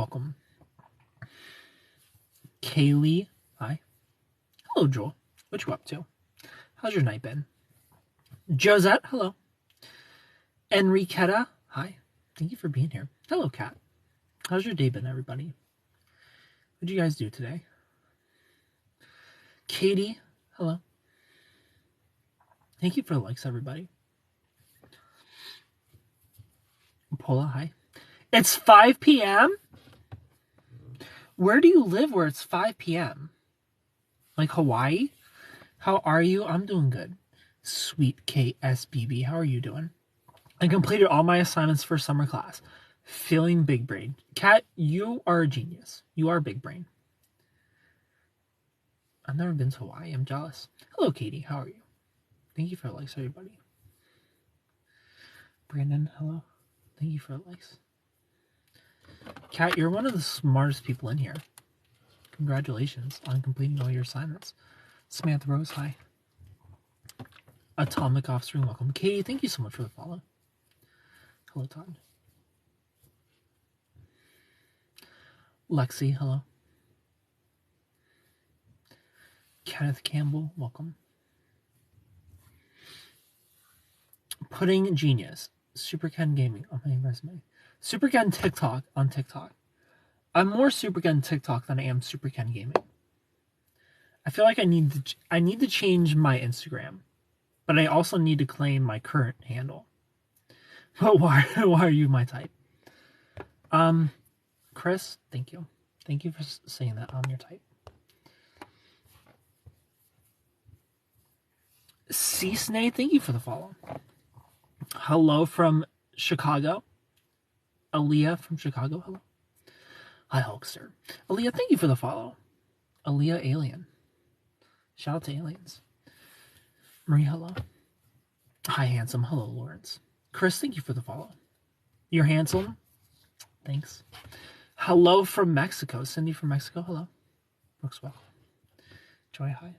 Welcome. Kaylee, hi. Hello, Joel. What you up to? How's your night been? Josette, hello. Enriqueta, hi. Thank you for being here. Hello, Kat. How's your day been, everybody? What did you guys do today? Katie, hello. Thank you for the likes, everybody. Paula, hi. It's 5 p.m.? Where do you live where it's 5 p.m.? Like Hawaii? How are you? I'm doing good. Sweet KSBB, how are you doing? I completed all my assignments for summer class. Feeling big brain. Kat, you are a genius. You are big brain. I've never been to Hawaii. I'm jealous. Hello, Katie. How are you? Thank you for the likes, everybody. Brandon, hello. Thank you for the likes. Kat, you're one of the smartest people in here. Congratulations on completing all your assignments. Samantha Rose, hi. Atomic Offspring, welcome. Katie, thank you so much for the follow. Hello, Todd. Lexi, hello. Kenneth Campbell, welcome. Pudding Genius, Super Ken Gaming on my resume. Super Ken TikTok on TikTok. I'm more Super Ken TikTok than I am Super Ken Gaming. I feel like I need to change my Instagram, but I also need to claim my current handle. But why are you my type? Chris, thank you. Thank you for saying that I'm your type. C-Snay, thank you for the follow. Hello from Chicago. Aaliyah from Chicago, hello. Hi, Hulkster. Aaliyah, thank you for the follow. Aaliyah Alien. Shout out to aliens. Marie, hello. Hi, handsome. Hello, Lawrence. Chris, thank you for the follow. You're handsome. Thanks. Hello from Mexico. Cindy from Mexico, hello. Brooks, welcome. Joy, hi.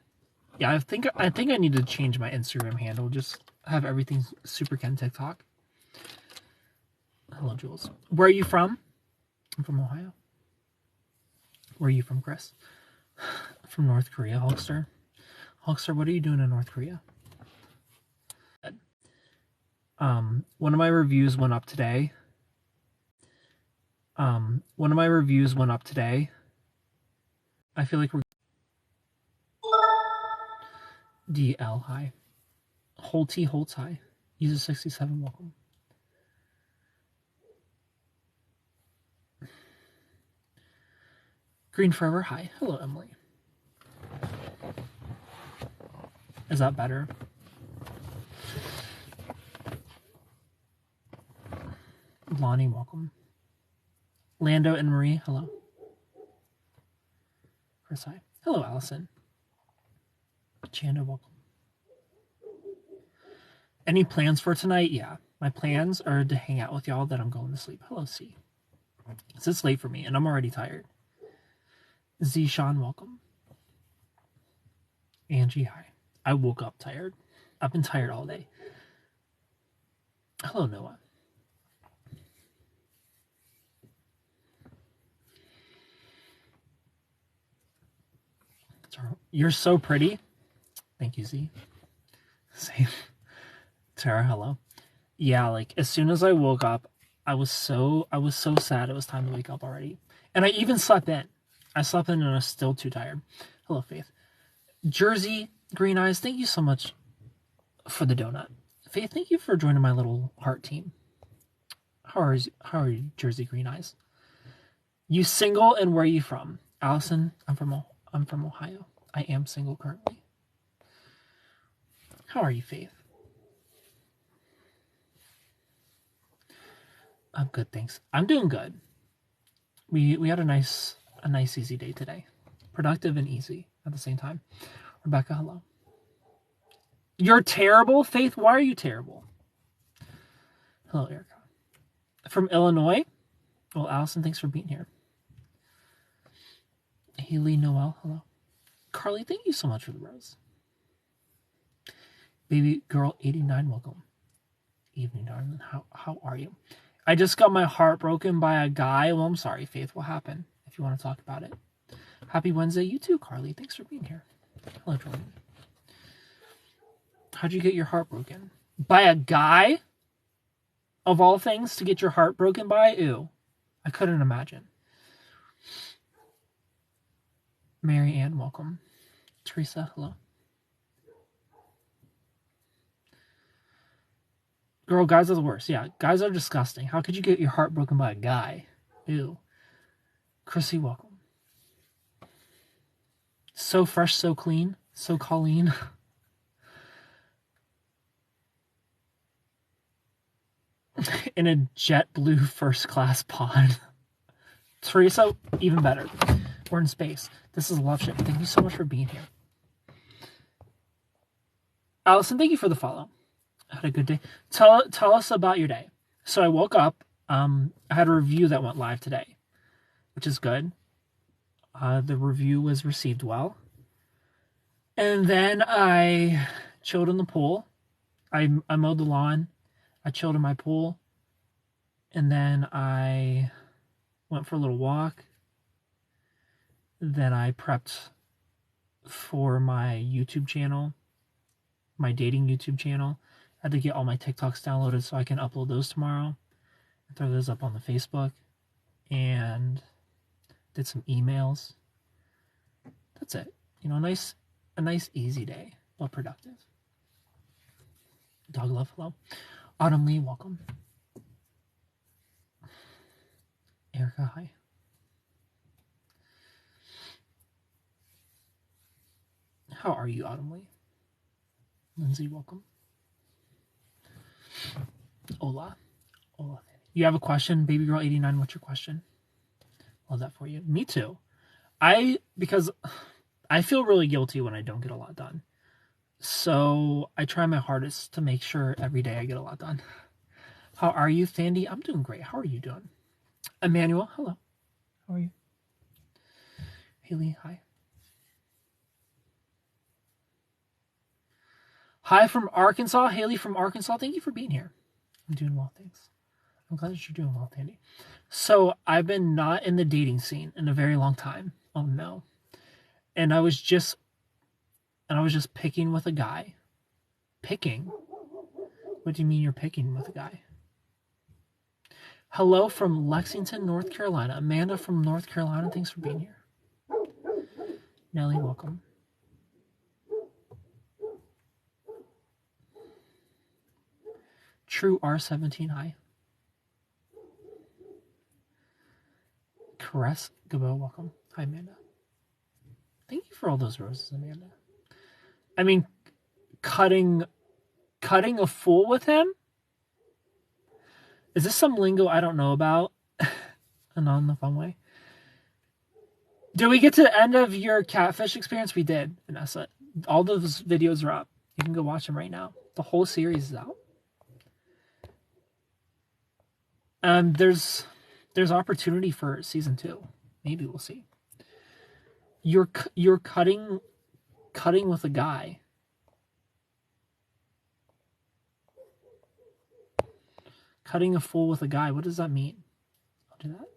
Yeah, I think I need to change my Instagram handle. Just have everything Super Ken TikTok. Hello, Jules. Where are you from? I'm from Ohio. Where are you from, Chris? From North Korea, Hulkster. Hulkster, what are you doing in North Korea? One of my reviews went up today. I feel like we're DL, hi. Holtz, hi. User 67, welcome. Green Forever, hi. Hello, Emily. Is that better? Lonnie, welcome. Lando and Marie, hello. Chris, hi. Hello, Allison. Chanda, welcome. Any plans for tonight? Yeah. My plans are to hang out with y'all, then I'm going to sleep. Hello, C. It's late for me, and I'm already tired. Z Sean, welcome. Angie, hi. I woke up tired. I've been tired all day. Hello, Noah. You're so pretty. Thank you, Z. Same. Tara, hello. Yeah, like as soon as I woke up, I was so sad it was time to wake up already. And I even slept in. I slept in and I was still too tired. Hello, Faith. Jersey Green Eyes, thank you so much for the donut. Faith, thank you for joining my little heart team. How are you, Jersey Green Eyes? You single and where are you from? Allison, I'm from Ohio. I am single currently. How are you, Faith? I'm good, thanks. I'm doing good. We had a nice easy day today. Productive and easy at the same time. Rebecca, hello. You're terrible, Faith? Why are you terrible? Hello, Erica. From Illinois? Well, Allison, thanks for being here. Haley Noel, hello. Carly, thank you so much for the rose. Baby girl 89, welcome. Evening, darling. How are you? I just got my heart broken by a guy. Well, I'm sorry, Faith. What happened? If you want to talk about it. Happy Wednesday. You too, Carly. Thanks for being here. Hello, Jordan. How'd you get your heart broken? By a guy? Of all things to get your heart broken by? Ew. I couldn't imagine. Mary Ann, welcome. Teresa, hello. Girl, guys are the worst. Yeah, guys are disgusting. How could you get your heart broken by a guy? Ew. Chrissy, welcome. So fresh, so clean. So Colleen. In a JetBlue first class pod. Teresa, even better. We're in space. This is Loveship. Thank you so much for being here. Allison, thank you for the follow. I had a good day. Tell us about your day. So I woke up. I had a review that went live today, which is good. The review was received well. And then I chilled in the pool. I mowed the lawn. I chilled in my pool. And then I went for a little walk. Then I prepped for my YouTube channel, my dating YouTube channel. I had to get all my TikToks downloaded so I can upload those tomorrow and throw those up on the Facebook. And did some emails. That's it. You know, a nice easy day, but productive. Dog love, hello. Autumn Lee, welcome. Erica, hi. How are you, Autumn Lee? Lindsay, welcome. Hola. You have a question, Baby Girl 89, what's your question? Love that for you. Me too. Because I feel really guilty when I don't get a lot done. So I try my hardest to make sure every day I get a lot done. How are you, Sandy? I'm doing great. How are you doing? Emmanuel, hello. How are you? Haley, hi. Hi from Arkansas. Haley from Arkansas. Thank you for being here. I'm doing well, thanks. I'm glad that you're doing well, Sandy. So I've been not in the dating scene in a very long time. Oh no. And I was just picking with a guy. Picking? What do you mean you're picking with a guy? Hello from Lexington, North Carolina. Amanda from North Carolina, thanks for being here. Nellie, welcome. True R17, hi. Caress Gabo, welcome. Hi, Amanda. Thank you for all those roses, Amanda. I mean, cutting a fool with him? Is this some lingo I don't know about? And not in the fun way. Did we get to the end of your catfish experience? We did, Vanessa. All those videos are up. You can go watch them right now. The whole series is out. There's opportunity for season 2. Maybe we'll see. You're cutting with a guy. Cutting a fool with a guy. What does that mean? I'll do that.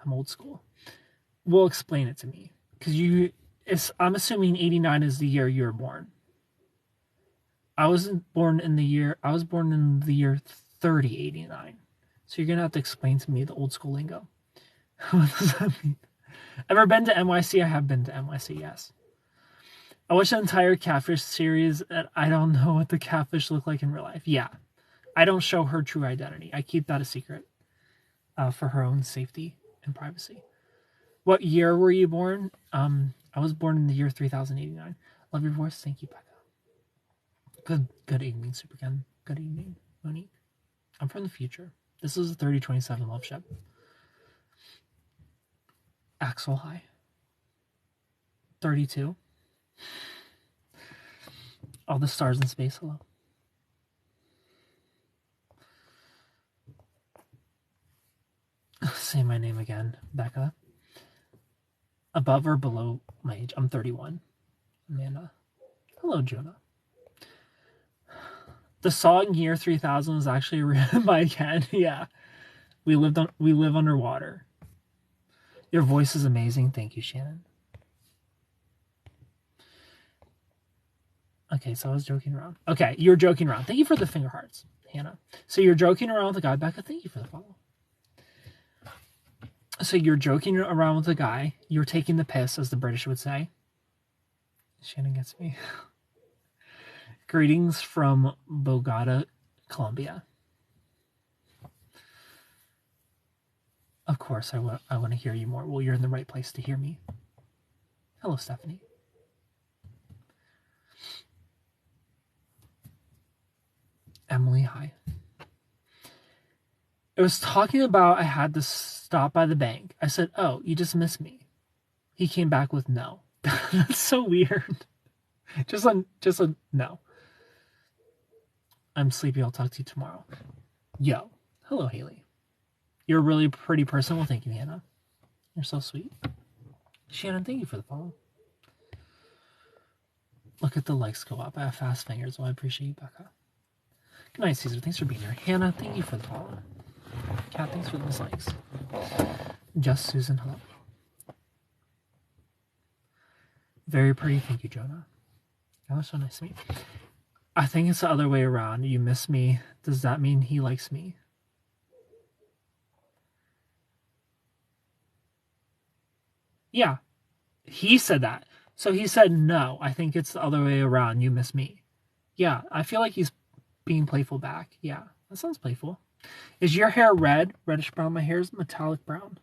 I'm old school. Well, explain it to me, because I'm assuming 89 is the year you were born. I was born in the year 3089. So you're gonna have to explain to me the old school lingo. What does that mean? Ever been to NYC? I have been to NYC, yes. I watched the entire catfish series and I don't know what the catfish look like in real life. Yeah. I don't show her true identity. I keep that a secret for her own safety and privacy. What year were you born? I was born in the year 3089. Love your voice. Thank you, Becca. Good evening, Superkin. Good evening, Monique. I'm from the future. This is a 3027 Loveship. Axel, hi. 32. All the stars in space, hello. Say my name again, Becca. Above or below my age? I'm 31. Amanda. Hello, Jonah. The song Year 3000 was actually written by Ken. Yeah. We live underwater. Your voice is amazing. Thank you, Shannon. Okay, so I was joking around. Okay, you're joking around. Thank you for the finger hearts, Hannah. So you're joking around with the guy. Becca, thank you for the follow. So you're joking around with the guy. You're taking the piss, as the British would say. Shannon gets me. Greetings from Bogota, Colombia. Of course, I want to hear you more. Well, you're in the right place to hear me. Hello, Stephanie. Emily, hi. I was talking about I had to stop by the bank. I said, oh, you just missed me. He came back with no. That's so weird. Just a no. I'm sleepy. I'll talk to you tomorrow. Yo. Hello, Haley. You're a really pretty person. Well, thank you, Hannah. You're so sweet. Shannon, thank you for the follow. Look at the likes go up. I have fast fingers. Well, I appreciate you, Becca. Good night, Caesar. Thanks for being here. Hannah, thank you for the follow. Kat, thanks for those likes. Just Susan, hello. Very pretty. Thank you, Jonah. That was so nice to meet you. I think it's the other way around. You miss me. Does that mean he likes me? Yeah. He said that. So he said no. I think it's the other way around. You miss me. Yeah. I feel like he's being playful back. Yeah. That sounds playful. Is your hair red? Reddish brown? My hair is metallic brown.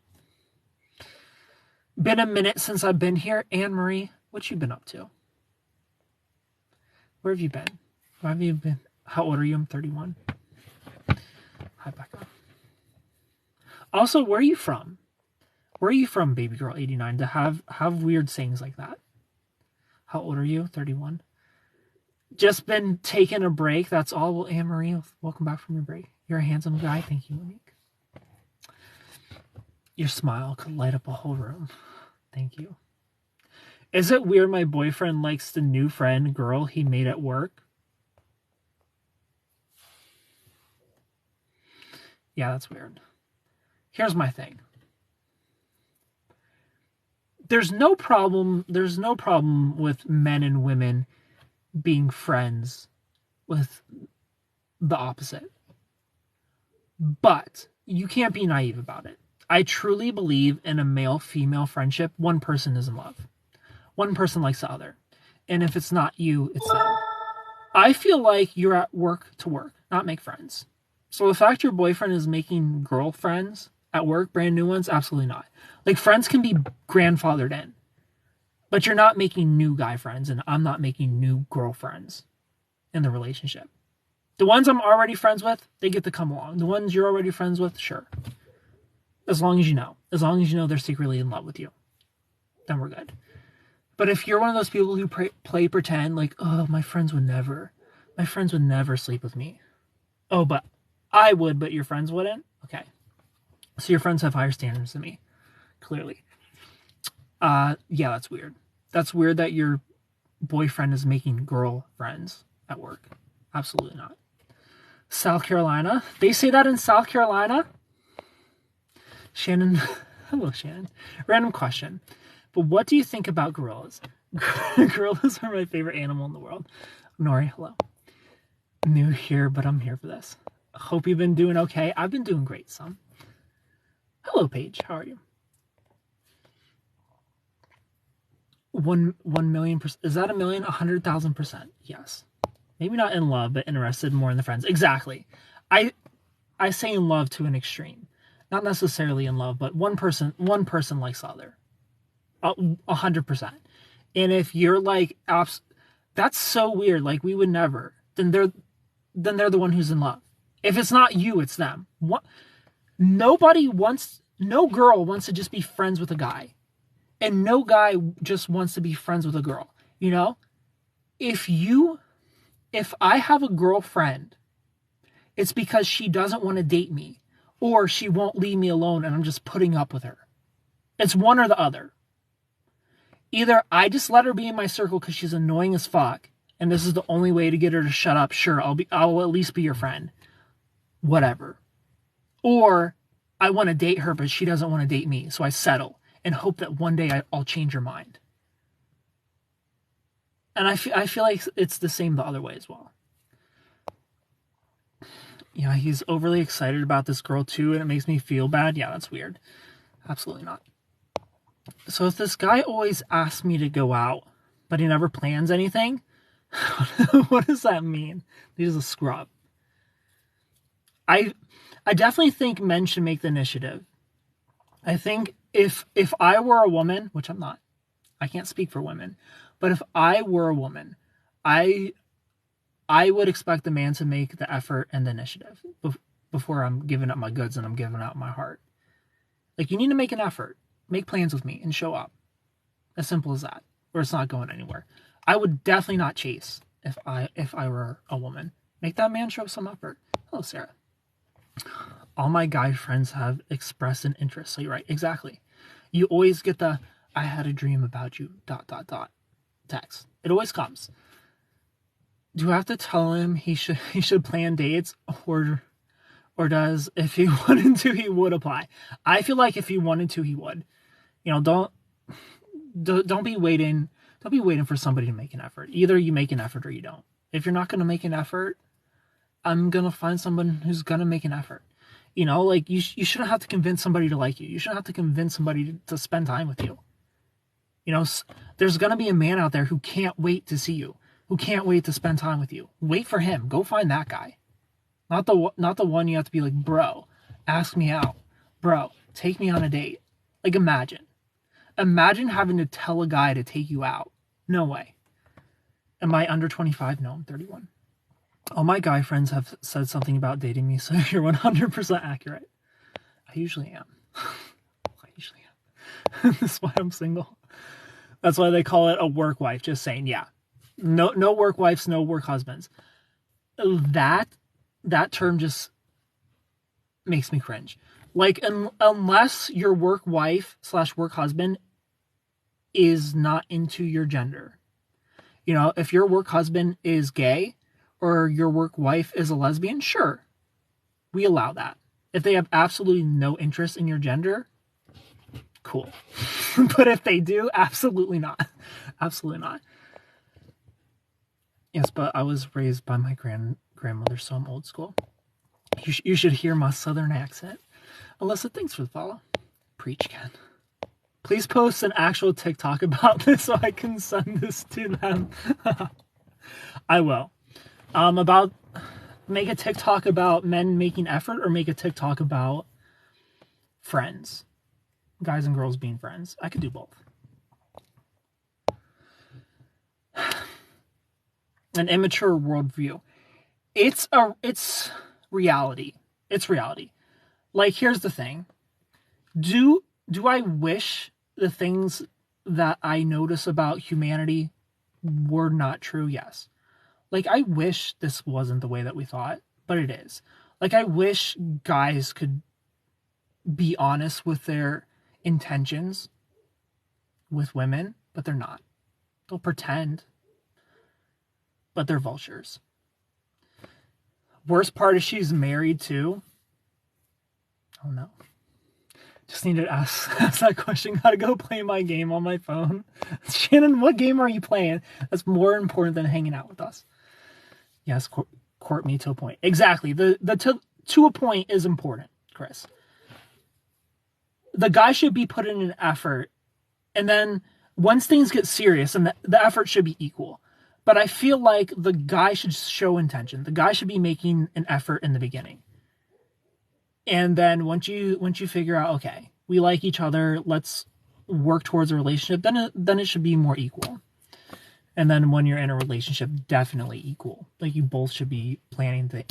Been a minute since I've been here. Anne-Marie, what you been up to? Where have you been? Where have you been? How old are you? I'm 31. Hi, Becca. Also, where are you from? Where are you from, baby girl 89, to have weird sayings like that? How old are you? 31. Just been taking a break. That's all. Well, Anne-Marie, welcome back from your break. You're a handsome guy. Thank you, Monique. Your smile could light up a whole room. Thank you. Is it weird my boyfriend likes the new friend girl he made at work? Yeah, that's weird. Here's my thing. There's no problem with men and women being friends with the opposite. But you can't be naive about it. I truly believe in a male-female friendship. One person is in love. One person likes the other. And if it's not you, it's them. I feel like you're at work to work, not make friends. So the fact your boyfriend is making girlfriends at work, brand new ones, absolutely not. Like, friends can be grandfathered in. But you're not making new guy friends, and I'm not making new girlfriends in the relationship. The ones I'm already friends with, they get to come along. The ones you're already friends with, sure. As long as you know. As long as you know they're secretly in love with you. Then we're good. But if you're one of those people who play pretend, like, oh, my friends would never sleep with me. Oh, but I would, but your friends wouldn't? Okay. So your friends have higher standards than me. Clearly. Yeah, that's weird. That's weird that your boyfriend is making girlfriends at work. Absolutely not. South Carolina. They say that in South Carolina? Shannon. Hello, Shannon. Random question. But what do you think about gorillas? Gorillas are my favorite animal in the world. Nori, hello. New here, but I'm here for this. Hope you've been doing okay. I've been doing great, son. Hello, Paige. How are you? 1 million%. Is that a million? 100,000%. Yes. Maybe not in love, but interested more in the friends. Exactly. I say in love to an extreme. Not necessarily in love, but one person likes the other. 100%. And if you're like, that's so weird. Like, we would never. Then they're the one who's in love. If it's not you, it's them. No girl wants to just be friends with a guy. And no guy just wants to be friends with a girl. You know? If I have a girlfriend, it's because she doesn't want to date me. Or she won't leave me alone and I'm just putting up with her. It's one or the other. Either I just let her be in my circle because she's annoying as fuck, and this is the only way to get her to shut up. Sure, I'll at least be your friend. Whatever. Or I want to date her, but she doesn't want to date me. So I settle and hope that one day I'll change her mind. And I feel like it's the same the other way as well. Yeah, he's overly excited about this girl too, and it makes me feel bad. Yeah, that's weird. Absolutely not. So if this guy always asks me to go out, but he never plans anything, what does that mean? He's a scrub. I definitely think men should make the initiative. I think if I were a woman, which I'm not, I can't speak for women, but if I were a woman, I would expect the man to make the effort and the initiative before I'm giving up my goods and I'm giving out my heart. Like, you need to make an effort, make plans with me, and show up. As simple as that, or it's not going anywhere. I would definitely not chase if I were a woman. Make that man show some effort. Hello, Sarah. All my guy friends have expressed an interest. So you're right, exactly. You always get the "I had a dream about you." ... text. It always comes. Do I have to tell him he should plan dates, or does, if he wanted to, he would apply? I feel like if he wanted to, he would. You know, don't be waiting for somebody to make an effort. Either you make an effort or you don't. If you're not going to make an effort, I'm going to find someone who's going to make an effort. You know, like, you shouldn't have to convince somebody to like you. You shouldn't have to convince somebody to spend time with you. You know, there's going to be a man out there who can't wait to see you, who can't wait to spend time with you. Wait for him. Go find that guy. Not the one you have to be like, bro, ask me out. Bro, take me on a date. Like, imagine having to tell a guy to take you out. No way. Am I under 25? No, I'm 31. All my guy friends have said something about dating me, so you're 100% accurate. I usually am. That's why I'm single. That's why they call it a work wife. Just saying, yeah. No work wives, no work husbands. That term just makes me cringe. Like, unless your work wife / work husband is not into your gender. You know, if your work husband is gay or your work wife is a lesbian, sure, we allow that. If they have absolutely no interest in your gender, cool. But if they do, absolutely not. Absolutely not. Yes, but I was raised by my grandmother, so I'm old school. You should hear my southern accent. Alyssa, thanks for the follow. Preach, Ken. Please post an actual TikTok about this so I can send this to them. I will. Make a TikTok about men making effort, or make a TikTok about friends. Guys and girls being friends. I could do both. An immature worldview. It's reality. It's reality. Like, here's the thing. Do I wish the things that I notice about humanity were not true? Yes. Like, I wish this wasn't the way that we thought, but it is. Like, I wish guys could be honest with their intentions with women, but they're not. They'll pretend, but they're vultures. Worst part is she's married too. Oh no. Just needed to ask that question. Gotta go play my game on my phone. Shannon, what game are you playing? That's more important than hanging out with us. Yes, court me to a point. Exactly. The to a point is important, Chris. The guy should be putting in an effort, and then once things get serious, and the effort should be equal. But I feel like the guy should show intention. The guy should be making an effort in the beginning. And then once you figure out, okay, we like each other, let's work towards a relationship, then it should be more equal. And then when you're in a relationship, definitely equal. Like, you both should be planning to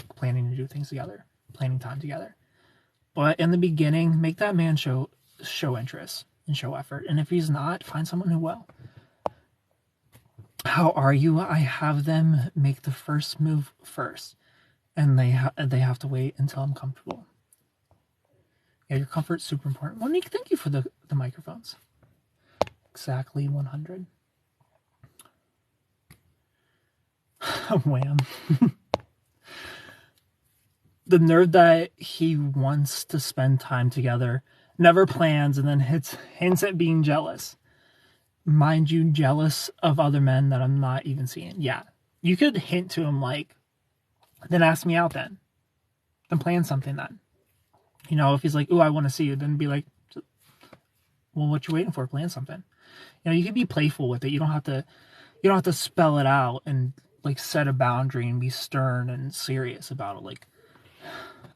do things together, planning time together. But in the beginning, make that man show interest and show effort. And if he's not, find someone who will. How are you? I have them make the first move first, and they have to wait until I'm comfortable. Yeah, your comfort's super important. Monique, thank you for the microphones. Exactly 100. Wham. the nerve that he wants to spend time together, never plans, and then hints at being jealous. Mind you, jealous of other men that I'm not even seeing. Yeah. You could hint to him like, then ask me out then. Then plan something then. You know, if he's like, ooh, I want to see you, then be like, well, what you waiting for? Plan something. You know, you can be playful with it. You don't have to spell it out and like set a boundary and be stern and serious about it. Like,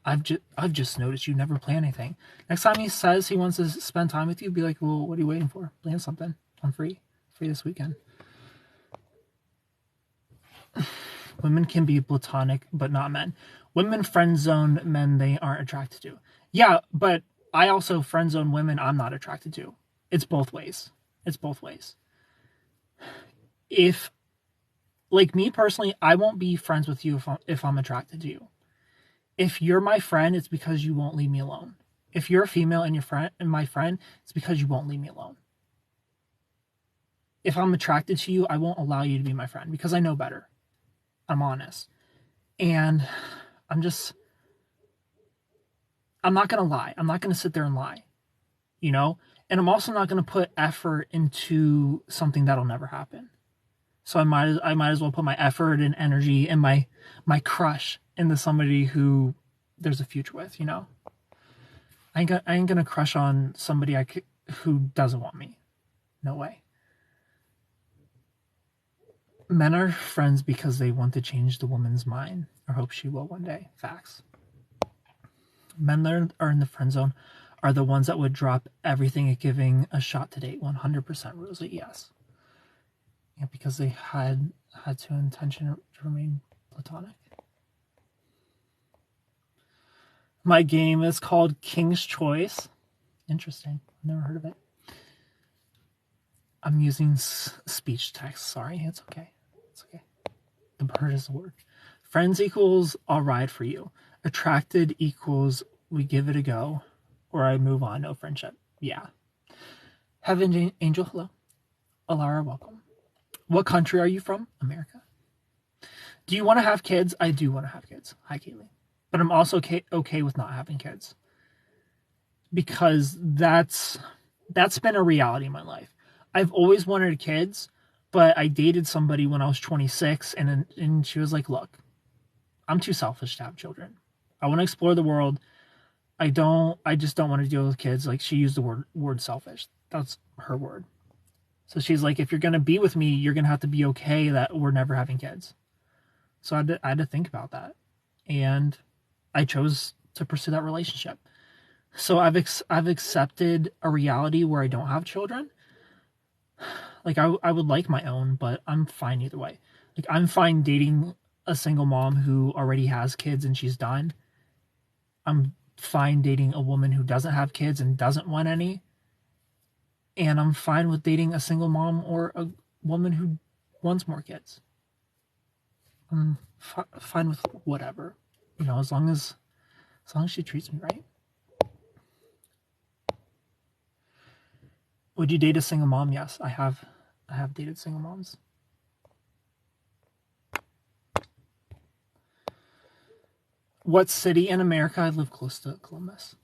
I've just noticed you never plan anything. Next time he says he wants to spend time with you, be like, well, what are you waiting for? Plan something. I'm free this weekend. Women can be platonic, but not men. Women friend zone men they aren't attracted to. Yeah, but I also friend zone women I'm not attracted to. It's both ways. If, like me personally, I won't be friends with you if I'm attracted to you. If you're my friend, it's because you won't leave me alone. If you're a female and my friend, it's because you won't leave me alone. If I'm attracted to you, I won't allow you to be my friend because I know better. I'm honest. And I'm not going to lie. I'm not going to sit there and lie, you know? And I'm also not going to put effort into something that'll never happen. So I might as well put my effort and energy and my crush into somebody who there's a future with, you know? I ain't going to crush on somebody who doesn't want me. No way. Men are friends because they want to change the woman's mind or hope she will one day. Facts. Men that are in the friend zone are the ones that would drop everything at giving a shot to date. 100% Rosie, yes. Yeah, because they had to intention to remain platonic. My game is called King's Choice. Interesting. Never heard of it. I'm using speech text. Sorry, it's okay. The bird is the word. Friends equals I'll ride for you. Attracted equals we give it a go. Or I move on, no friendship. Yeah. Heaven Angel, hello. Alara, welcome. What country are you from? America. Do you want to have kids? I do want to have kids. Hi, Kaylee. But I'm also okay with not having kids. Because that's been a reality in my life. I've always wanted kids, but I dated somebody when I was 26, and she was like, look, I'm too selfish to have children. I want to explore the world. I just don't want to deal with kids. Like, she used the word selfish. That's her word. So she's like, if you're going to be with me, you're going to have to be okay that we're never having kids. So I had to think about that. And I chose to pursue that relationship. So I've accepted a reality where I don't have children. Like, I would like my own, but I'm fine either way. Like, I'm fine dating a single mom who already has kids and she's done. I'm fine dating a woman who doesn't have kids and doesn't want any. And I'm fine with dating a single mom or a woman who wants more kids. I'm fine with whatever, you know, as long as she treats me right. Would you date a single mom? Yes, I have dated single moms. What city in America? I live close to Columbus.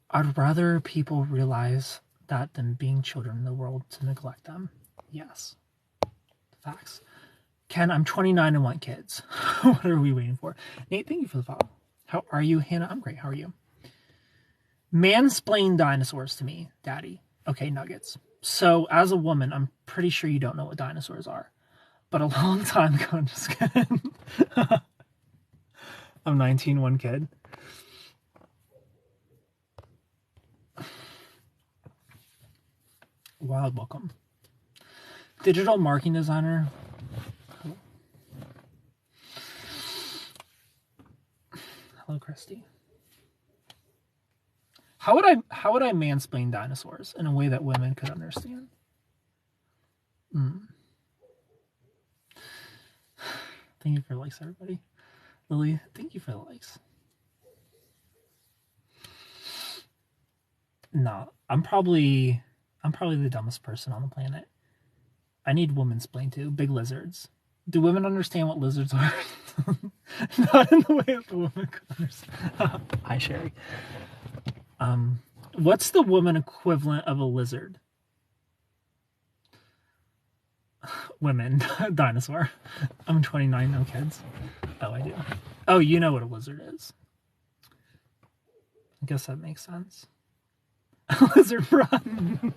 I'd rather people realize that than being children in the world to neglect them. Yes. Facts. Ken, I'm 29 and want kids. What are we waiting for? Nate, thank you for the follow. How are you? Hannah, I'm great. How are you? Mansplain dinosaurs to me, Daddy. Okay, Nuggets. So, as a woman, I'm pretty sure you don't know what dinosaurs are. But a long time ago, I'm just kidding. I'm 19, one kid. Wild welcome. Digital marketing designer. Hello, Christy. How would I mansplain dinosaurs in a way that women could understand? Thank you for the likes, everybody. Lily, thank you for the likes. No, I'm probably the dumbest person on the planet. I need womansplain too. Big lizards. Do women understand what lizards are? Not in the way that the woman could understand. Hi, Sherry. What's the woman equivalent of a lizard? Women. Dinosaur. I'm 29, no kids. Oh, I do. Oh, you know what a lizard is. I guess that makes sense. Lizard run.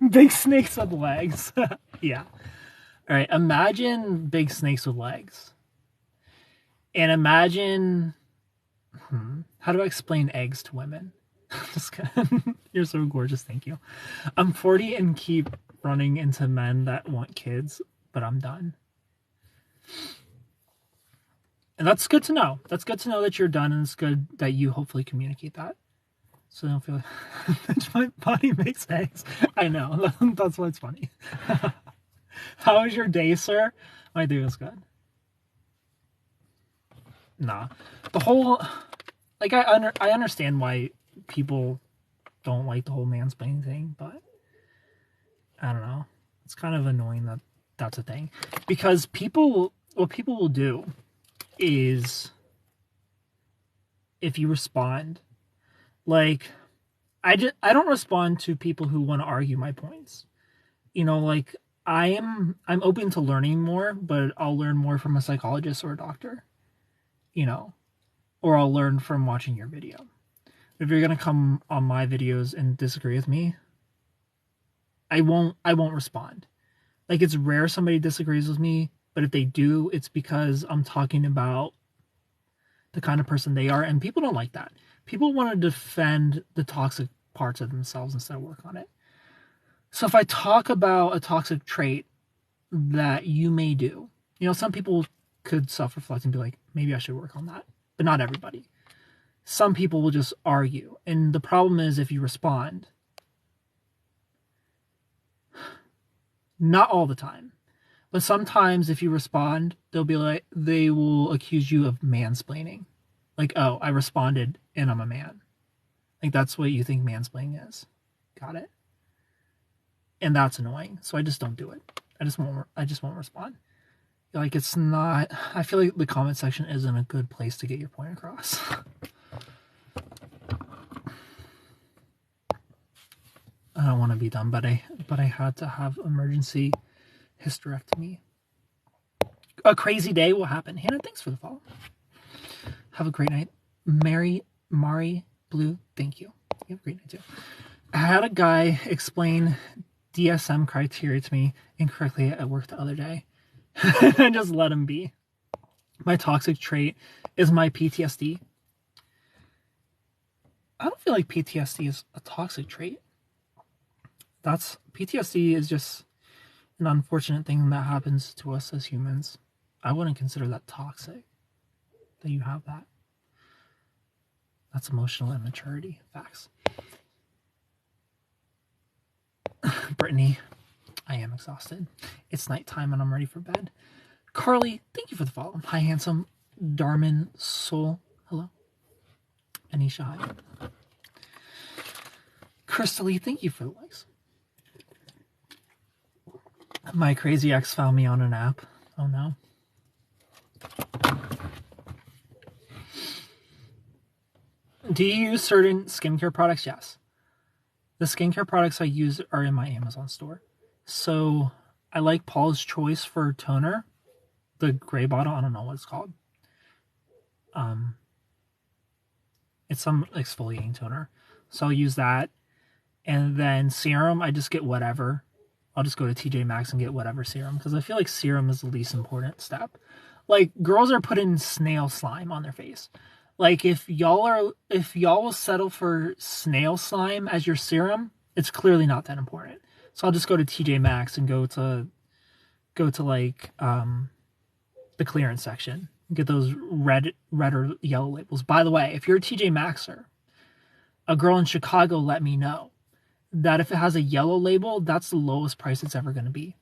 Big snakes with legs. Yeah. All right. Imagine big snakes with legs. And imagine... how do I explain eggs to women? Just kidding. You're so gorgeous. Thank you. I'm 40 and keep running into men that want kids, but I'm done. And that's good to know. That's good to know that you're done, and it's good that you hopefully communicate that. So I don't feel like my body makes eggs. I know. That's why it's funny. How was your day, sir? My day was good. Nah. The whole... Like, I understand why people don't like the whole mansplaining thing, but I don't know. It's kind of annoying that that's a thing. Because what people will do is, if you respond, like, I don't respond to people who want to argue my points. You know, like, I'm open to learning more, but I'll learn more from a psychologist or a doctor. You know, or I'll learn from watching your video. If you're gonna come on my videos and disagree with me, I won't respond. Like, it's rare somebody disagrees with me, but if they do, it's because I'm talking about the kind of person they are, and people don't like that. People want to defend the toxic parts of themselves instead of work on it. So if I talk about a toxic trait that you may do, you know, some people could self-reflect and be like, maybe I should work on that, but not everybody. Some people will just argue, and the problem is if you respond, not all the time, but sometimes if you respond, they will accuse you of mansplaining. Like, oh, I responded and I'm a man. Like, that's what you think mansplaining is. Got it? And that's annoying. So I just don't do it. I just won't respond. Like, it's not... I feel like the comment section isn't a good place to get your point across. I don't want to be done, but I had to have emergency hysterectomy. A crazy day will happen. Hannah, thanks for the follow. Have a great night. Mari Blue, thank you. You have a great night too. I had a guy explain DSM criteria to me incorrectly at work the other day. I just let him be. My toxic trait is my PTSD. I don't feel like PTSD is a toxic trait. PTSD is just an unfortunate thing that happens to us as humans. I wouldn't consider that toxic, that you have that. That's emotional immaturity. Facts. Brittany, I am exhausted. It's nighttime and I'm ready for bed. Carly, thank you for the follow. Hi, handsome. Darman Soul, hello. Anisha, hi. Crystalie, thank you for the likes. My crazy ex found me on an app. Oh no. Do you use certain skincare products? Yes. The skincare products I use are in my Amazon store. So I like Paula's Choice for toner. The gray bottle, I don't know what it's called. It's some exfoliating toner. So I'll use that. And then serum, I just get whatever. I'll just go to TJ Maxx and get whatever serum, because I feel like serum is the least important step. Like, girls are putting snail slime on their face. Like, if y'all will settle for snail slime as your serum, it's clearly not that important. So I'll just go to TJ Maxx and go to like the clearance section. Get those red or yellow labels. By the way, if you're a TJ Maxxer, a girl in Chicago let me know that if it has a yellow label, that's the lowest price it's ever going to be.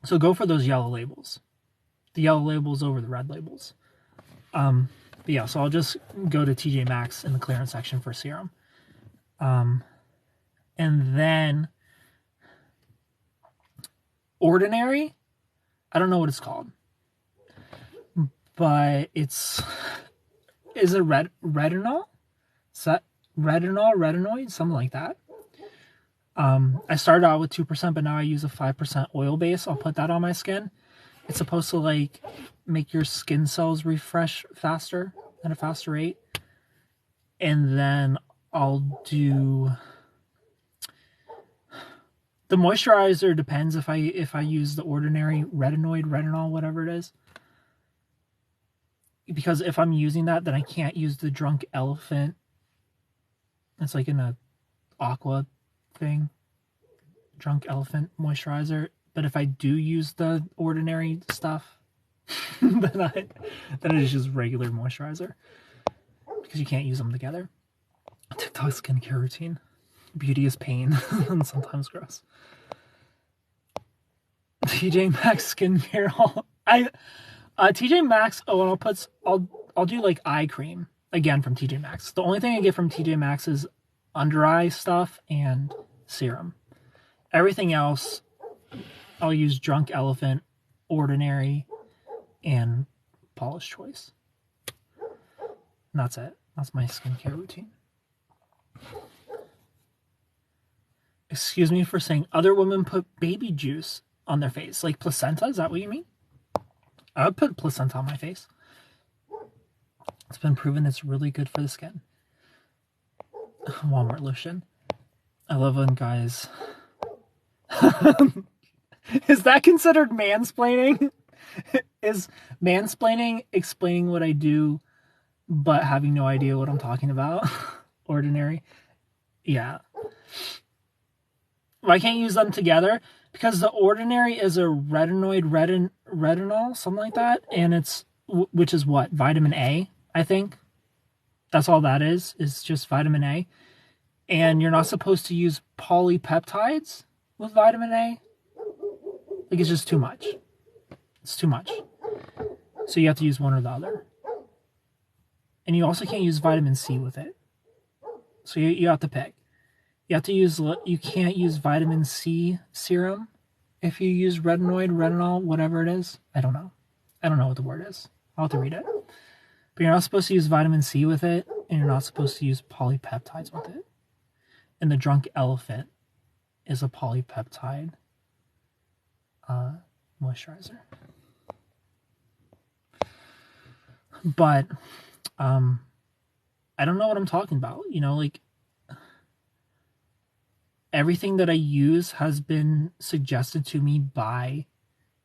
So go for those yellow labels. The yellow labels over the red labels. But yeah, so I'll just go to TJ Maxx in the clearance section for serum. And then Ordinary, I don't know what it's called. but is it retinol? Is that retinoid, something like that? I started out with 2%, but now I use a 5% oil base. I'll put that on my skin. It's supposed to like make your skin cells refresh faster at a faster rate. And then I'll do the moisturizer. Depends if I use the ordinary retinol, whatever it is. Because if I'm using that, then I can't use the Drunk Elephant. It's like in a aqua thing. Drunk Elephant moisturizer. But if I do use the ordinary stuff, then it is just regular moisturizer. Because you can't use them together. TikTok skincare routine. Beauty is pain and sometimes gross. TJ Maxx skincare haul. TJ Maxx. Oh, and I'll do like eye cream again from TJ Maxx. The only thing I get from TJ Maxx is under eye stuff and serum. Everything else, I'll use Drunk Elephant, Ordinary, and Paula's Choice. And that's it. That's my skincare routine. Excuse me for saying other women put baby juice on their face. Like placenta, is that what you mean? I would put placenta on my face. It's been proven it's really good for the skin. Walmart lotion. I love when guys... Is that considered mansplaining? Is mansplaining explaining what I do but having no idea what I'm talking about? Ordinary? Yeah. Well, I can't use them together because the Ordinary is a retinol, something like that, and which is what? Vitamin A, I think. That's all that is just vitamin A. And you're not supposed to use polypeptides with vitamin A. Like, it's just too much. It's too much. So you have to use one or the other. And you also can't use vitamin C with it. So you have to pick. You can't use vitamin C serum if you use retinol, whatever it is. I don't know what the word is. I'll have to read it. But you're not supposed to use vitamin C with it, and you're not supposed to use polypeptides with it. And the Drunk Elephant is a polypeptide moisturizer. But I don't know what I'm talking about. You know, like, everything that I use has been suggested to me by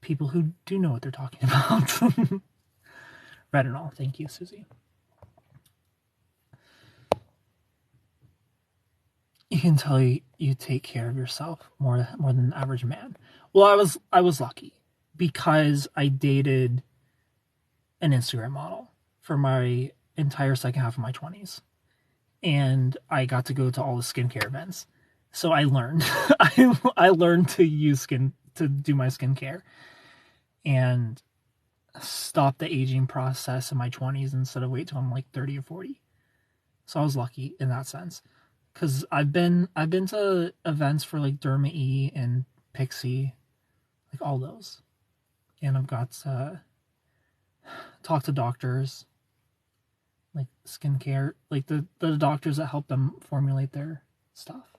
people who do know what they're talking about. Retinol. Thank you, Susie. You can tell you take care of yourself more than the average man. Well, I was lucky because I dated an Instagram model for my entire second half of my 20s. And I got to go to all the skincare events. So I learned. I learned to do my skincare and stop the aging process in my 20s instead of wait till I'm like 30 or 40. So I was lucky in that sense. Because I've been to events for like Derma E and Pixie, like all those. And I've got to talk to doctors, like skincare, like the doctors that help them formulate their stuff.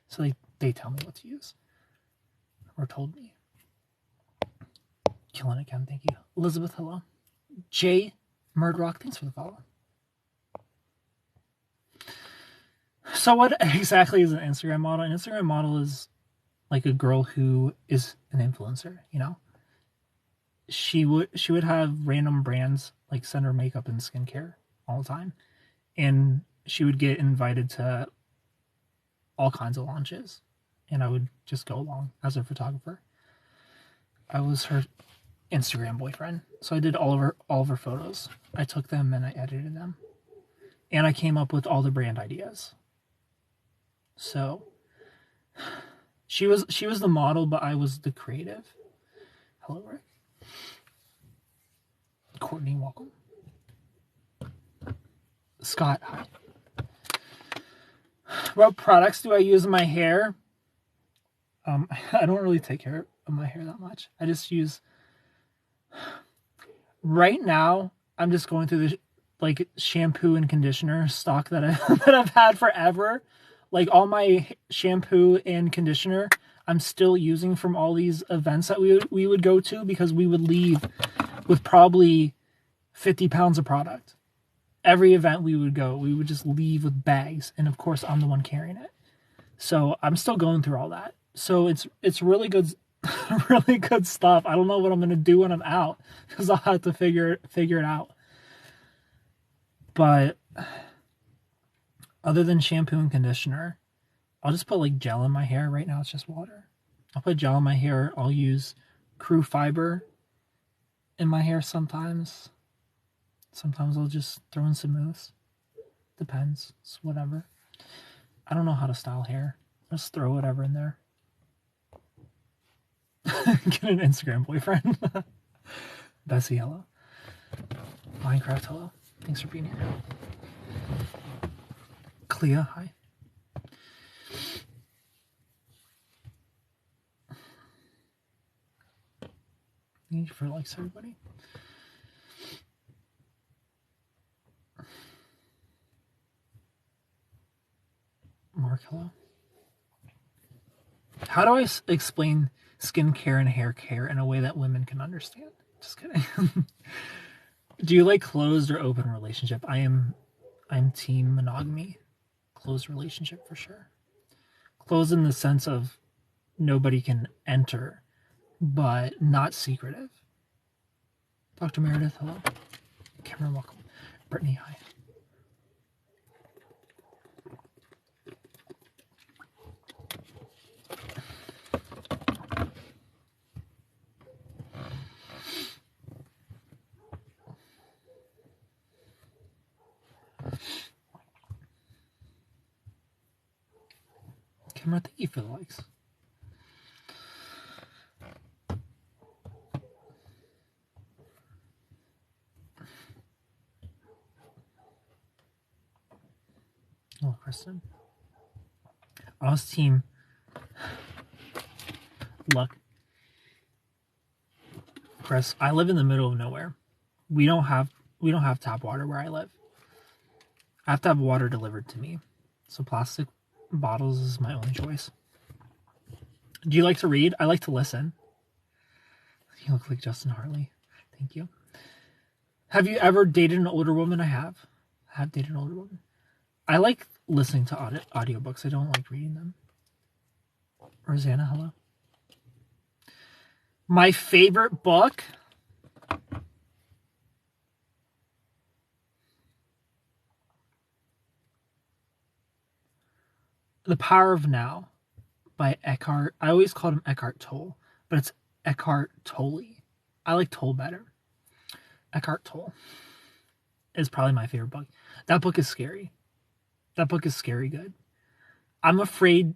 So they tell me what to use. Or told me. Killing it, Ken, thank you. Elizabeth, hello. Jay Murdrock, thanks for the follow. So what exactly is an Instagram model? An Instagram model is like a girl who is an influencer, you know? She would have random brands like send her makeup and skincare all the time. And she would get invited to all kinds of launches. And I would just go along as a photographer. I was her Instagram boyfriend. So I did all of her photos. I took them and I edited them. And I came up with all the brand ideas. So she was the model, but I was the creative. Hello, Rick. Courtney, welcome. Scott, hi. What products do I use in my hair? I don't really take care of my hair that much. I just use Right now, I'm just going through the like shampoo and conditioner stock that that I've had forever. Like all my shampoo and conditioner, I'm still using from all these events that we would go to, because we would leave with probably 50 pounds of product. Every event we would go, we would just leave with bags, and of course I'm the one carrying it. So I'm still going through all that. So it's really good, really good stuff. I don't know what I'm gonna do when I'm out, because I'll have to figure it out. But other than shampoo and conditioner, I'll just put like gel in my hair. Right now it's just water. I'll put gel in my hair. I'll use crew fiber in my hair sometimes. Sometimes I'll just throw in some mousse. Depends. It's whatever. I don't know how to style hair. Just throw whatever in there. Get an Instagram boyfriend. Bessie, hello. Minecraft, hello. Thanks for being here. Clea, hi. Thank you for likes, everybody. Mark, hello. How do I explain skincare and hair care in a way that women can understand? Just kidding. Do you like closed or open relationship? I'm team monogamy. Closed relationship for sure. Closed in the sense of nobody can enter, but not secretive. Dr. Meredith, hello. Cameron, welcome. Brittany, hi. Cameron, thank you for the likes. Oh, Kristen. I was team luck. Chris, I live in the middle of nowhere. We don't have tap water where I live. I have to have water delivered to me. So plastic bottles is my only choice. Do you like to read? I like to listen. You look like Justin Hartley. Thank you. Have you ever dated an older woman? I have. I have dated an older woman. I like listening to audiobooks. I don't like reading them. Rosanna, hello. My favorite book? The Power of Now by Eckhart. I always called him Eckhart Tolle, but it's Eckhart Tolle. I like Tolle better. Eckhart Tolle is probably my favorite book. That book is scary. That book is scary good. I'm afraid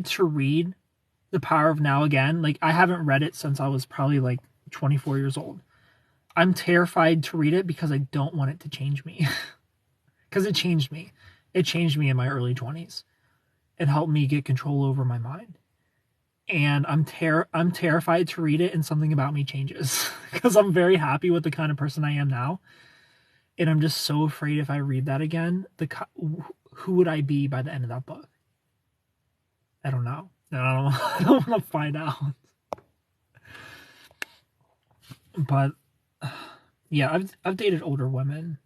to read The Power of Now again. Like, I haven't read it since I was probably like 24 years old. I'm terrified to read it because I don't want it to change me. Because it changed me. It changed me in my early 20s. It helped me get control over my mind. And I'm terrified to read it and something about me changes. Because I'm very happy with the kind of person I am now. And I'm just so afraid if I read that again, who would I be by the end of that book? I don't know. I don't want to find out. But yeah, I've dated older women.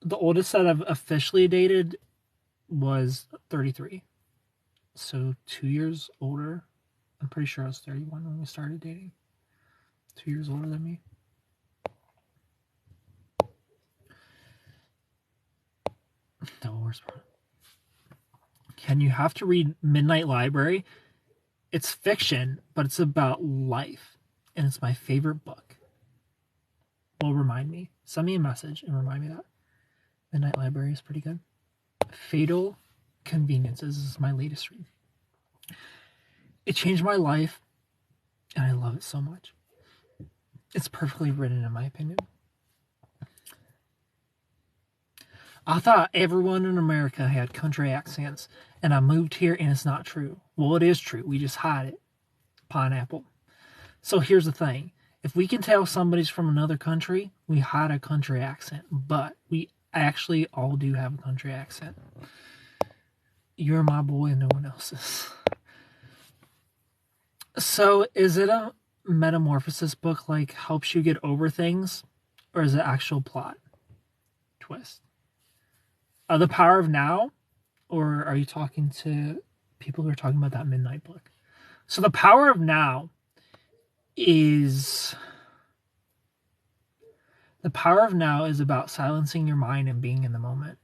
The oldest that I've officially dated was 33. So 2 years older. I'm pretty sure I was 31 when we started dating. 2 years older than me. Devil Wears Prada. Ken, you have to read Midnight Library. It's fiction, but it's about life. And it's my favorite book. Well, remind me. Send me a message and remind me that. Midnight Library is pretty good. Fatal Conveniences is my latest read. It changed my life, and I love it so much. It's perfectly written, in my opinion. I thought everyone in America had country accents, and I moved here, and it's not true. Well, it is true. We just hide it. Pineapple. So here's the thing. If we can tell somebody's from another country, we had a country accent, but we actually all do have a country accent. You're my boy and no one else's. So is it a metamorphosis book, like helps you get over things, or is it actual plot twist? The Power of Now, or are you talking to people who are talking about that Midnight book? So The Power of Now is about silencing your mind and being in the moment,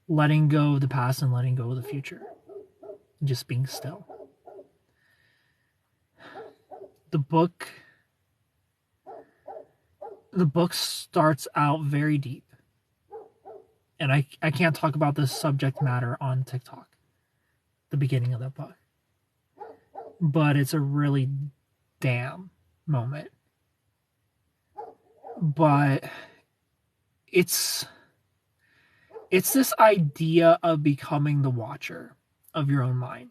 letting go of the past and letting go of the future, and just being still. The book starts out very deep. And I can't talk about this subject matter on TikTok, the beginning of that book. But it's a really damn moment. But it's this idea of becoming the watcher of your own mind.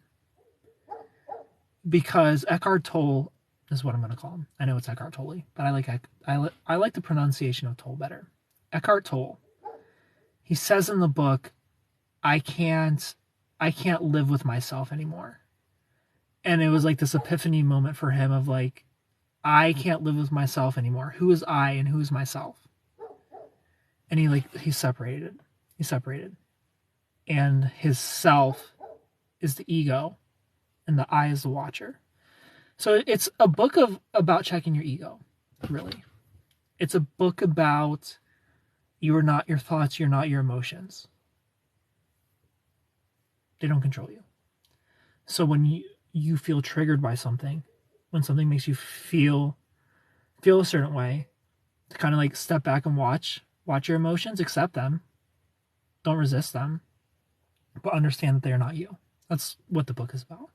Because Eckhart Tolle is what I'm going to call him. I know it's Eckhart Tolle, but I like the pronunciation of Tolle better. Eckhart Tolle. He says in the book, I can't live with myself anymore. And it was like this epiphany moment for him of like, I can't live with myself anymore. Who is I and who is myself? And he separated. And his self is the ego and the I is the watcher. So it's a book about checking your ego, really. It's a book about you are not your thoughts, you're not your emotions. They don't control you. So when you feel triggered by something, when something makes you feel a certain way, to kind of like step back and watch your emotions, accept them, don't resist them, but understand that they are not you. That's what the book is about.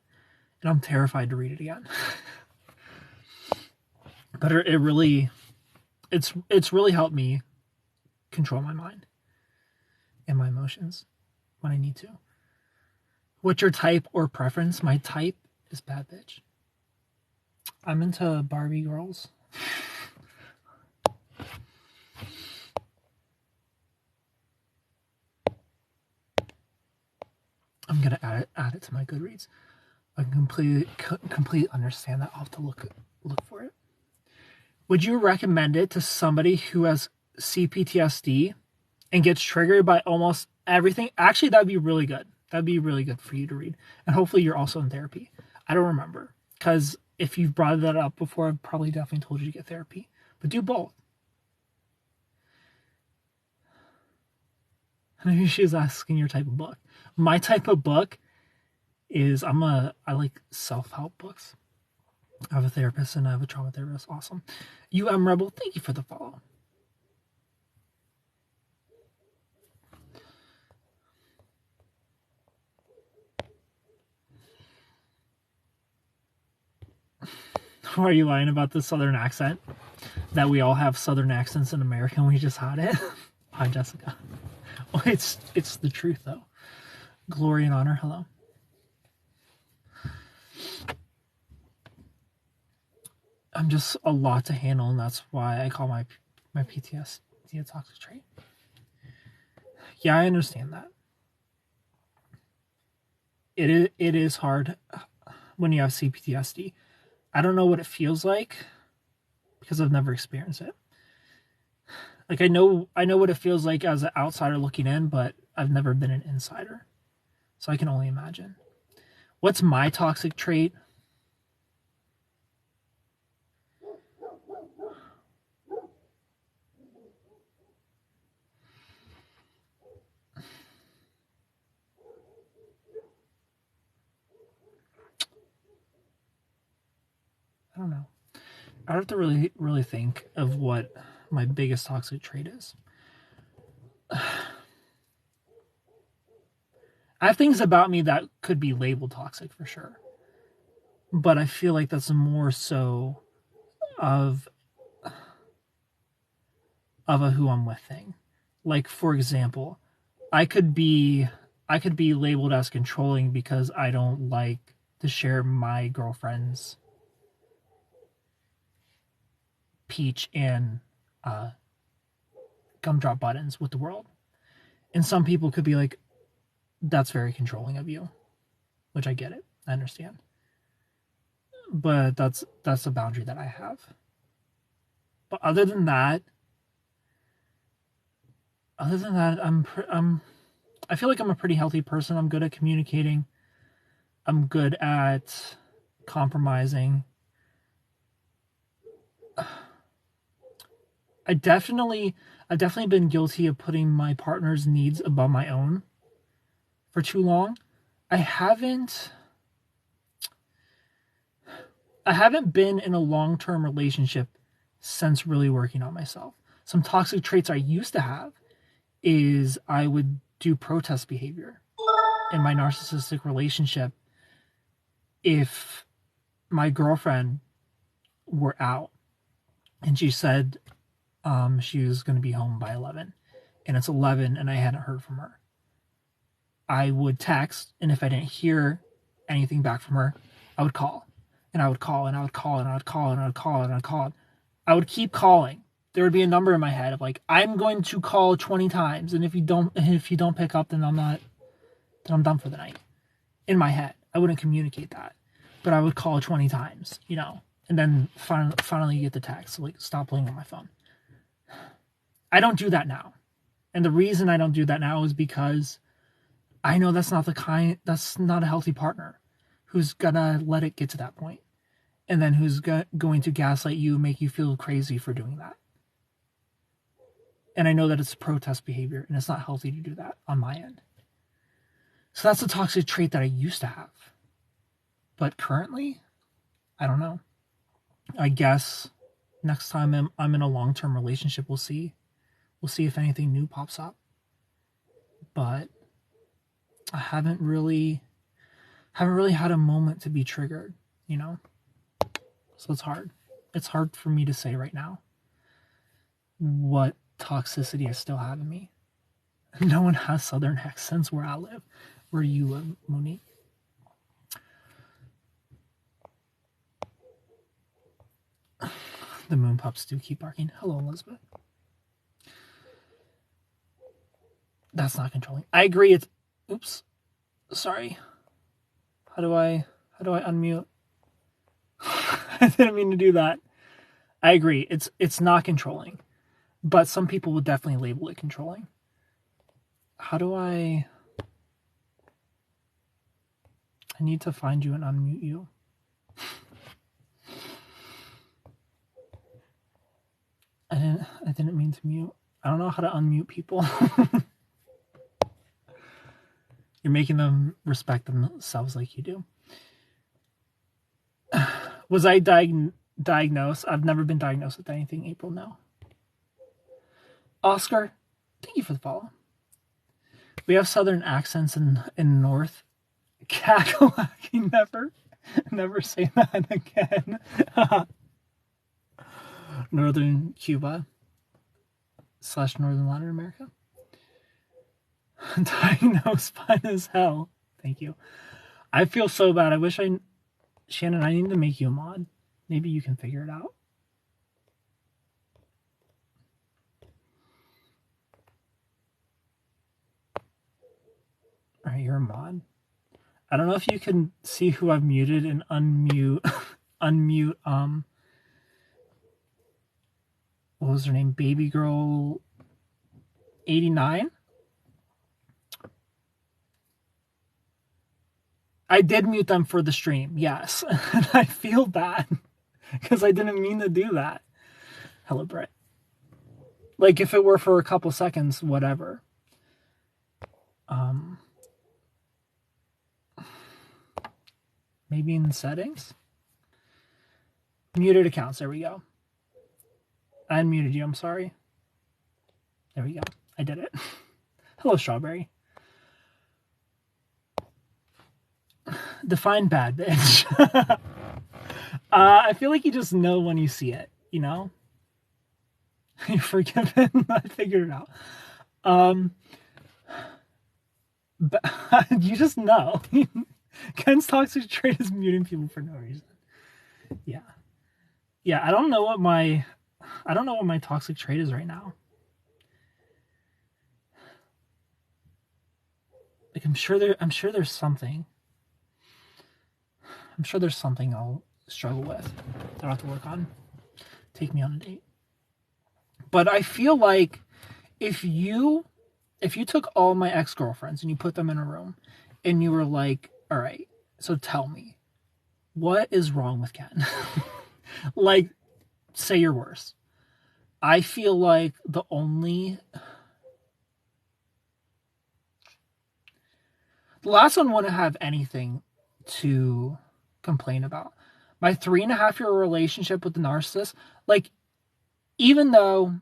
And I'm terrified to read it again. But it's really helped me control my mind and my emotions when I need to. What's your type or preference? My type is bad bitch. I'm into Barbie girls. I'm gonna add it to my Goodreads. I can completely understand that. I'll have to look for it. Would you recommend it to somebody who has CPTSD and gets triggered by almost everything? Actually, that'd be really good. That'd be really good for you to read. And hopefully you're also in therapy. I don't remember. Because if you've brought that up before, I've probably definitely told you to get therapy. But do both. Maybe she was asking your type of book. My type of book is I like self-help books. I have a therapist and I have a trauma therapist. Awesome. Rebel, thank you for the follow. Why are you lying about the Southern accent? That we all have Southern accents in America and we just had it? Hi, Jessica. Oh, it's the truth, though. Glory and honor, hello. I'm just a lot to handle, and that's why I call my PTSD a toxic trait. Yeah, I understand that. It is hard when you have CPTSD. I don't know what it feels like because I've never experienced it. Like I know what it feels like as an outsider looking in, but I've never been an insider. So I can only imagine. What's my toxic trait? I don't know. I have to really think of what my biggest toxic trait is. I have things about me that could be labeled toxic for sure. But I feel like that's more so of a who I'm with thing. Like, for example, I could be labeled as controlling because I don't like to share my girlfriend's peach and gumdrop buttons with the world. And some people could be like, that's very controlling of you, which I get it. I understand. But that's a boundary that I have. But other than that, I feel like I'm a pretty healthy person. I'm good at communicating. I'm good at compromising. I've definitely been guilty of putting my partner's needs above my own for too long. I haven't been in a long-term relationship since really working on myself. Some toxic traits I used to have is I would do protest behavior in my narcissistic relationship. If my girlfriend were out and she said she was going to be home by 11 and it's 11 and I hadn't heard from her, I would text, and if I didn't hear anything back from her, I would call. And I would call, and I would call, and I would call, and I would call, and I would call. I would keep calling. There would be a number in my head of like, I'm going to call 20 times, and if you don't pick up, then I'm done for the night. In my head, I wouldn't communicate that, but I would call 20 times, you know, and then finally get the text, like, stop playing on my phone. I don't do that now, and the reason I don't do that now is because I know that's not a healthy partner who's gonna let it get to that point, and then who's going to gaslight you and make you feel crazy for doing that. And I know that it's protest behavior, and it's not healthy to do that on my end. So that's a toxic trait that I used to have. But currently, I don't know. I guess next time I'm in a long-term relationship, we'll see. We'll see if anything new pops up. But I haven't really had a moment to be triggered, you know? So it's hard. It's hard for me to say right now what toxicity I still have in me. No one has southern accents where I live. Where do you live, Monique? The moon pups do keep barking. Hello, Elizabeth. That's not controlling. I agree. It's... Oops. Sorry. How do I unmute? I didn't mean to do that. I agree. It's not controlling. But some people would definitely label it controlling. How do I need to find you and unmute you. I didn't mean to mute. I don't know how to unmute people. You're making them respect themselves like you do. Was I diagnosed? I've never been diagnosed with anything, April, no. Oscar, thank you for the follow. We have southern accents in North. Cackalacky, never say that again. Northern Cuba / Northern Latin America. Diagnosed fine as hell. Thank you. I feel so bad. I wish Shannon, I need to make you a mod. Maybe you can figure it out. Alright, you're a mod. I don't know if you can see who I've muted and unmute what was her name? Baby Girl 89? I did mute them for the stream, yes. And I feel bad because I didn't mean to do that. Hello, Brett. Like, if it were for a couple seconds, whatever. Maybe in the settings? Muted accounts, there we go. I unmuted you, I'm sorry. There we go. I did it. Hello, Strawberry. Define bad, bitch. I feel like you just know when you see it, you know? You're forgiven. I figured it out. But you just know. Ken's toxic trait is muting people for no reason. Yeah. Yeah, I don't know what my I don't know what my toxic trait is right now. Like, I'm sure there's something. I'm sure there's something I'll struggle with that I'll have to work on. Take me on a date. But I feel like if you took all my ex-girlfriends and you put them in a room and you were like, all right, so tell me, what is wrong with Ken? Like, say your worst. I feel like the last one wouldn't have anything to complain about. My 3.5-year relationship with the narcissist, like, even though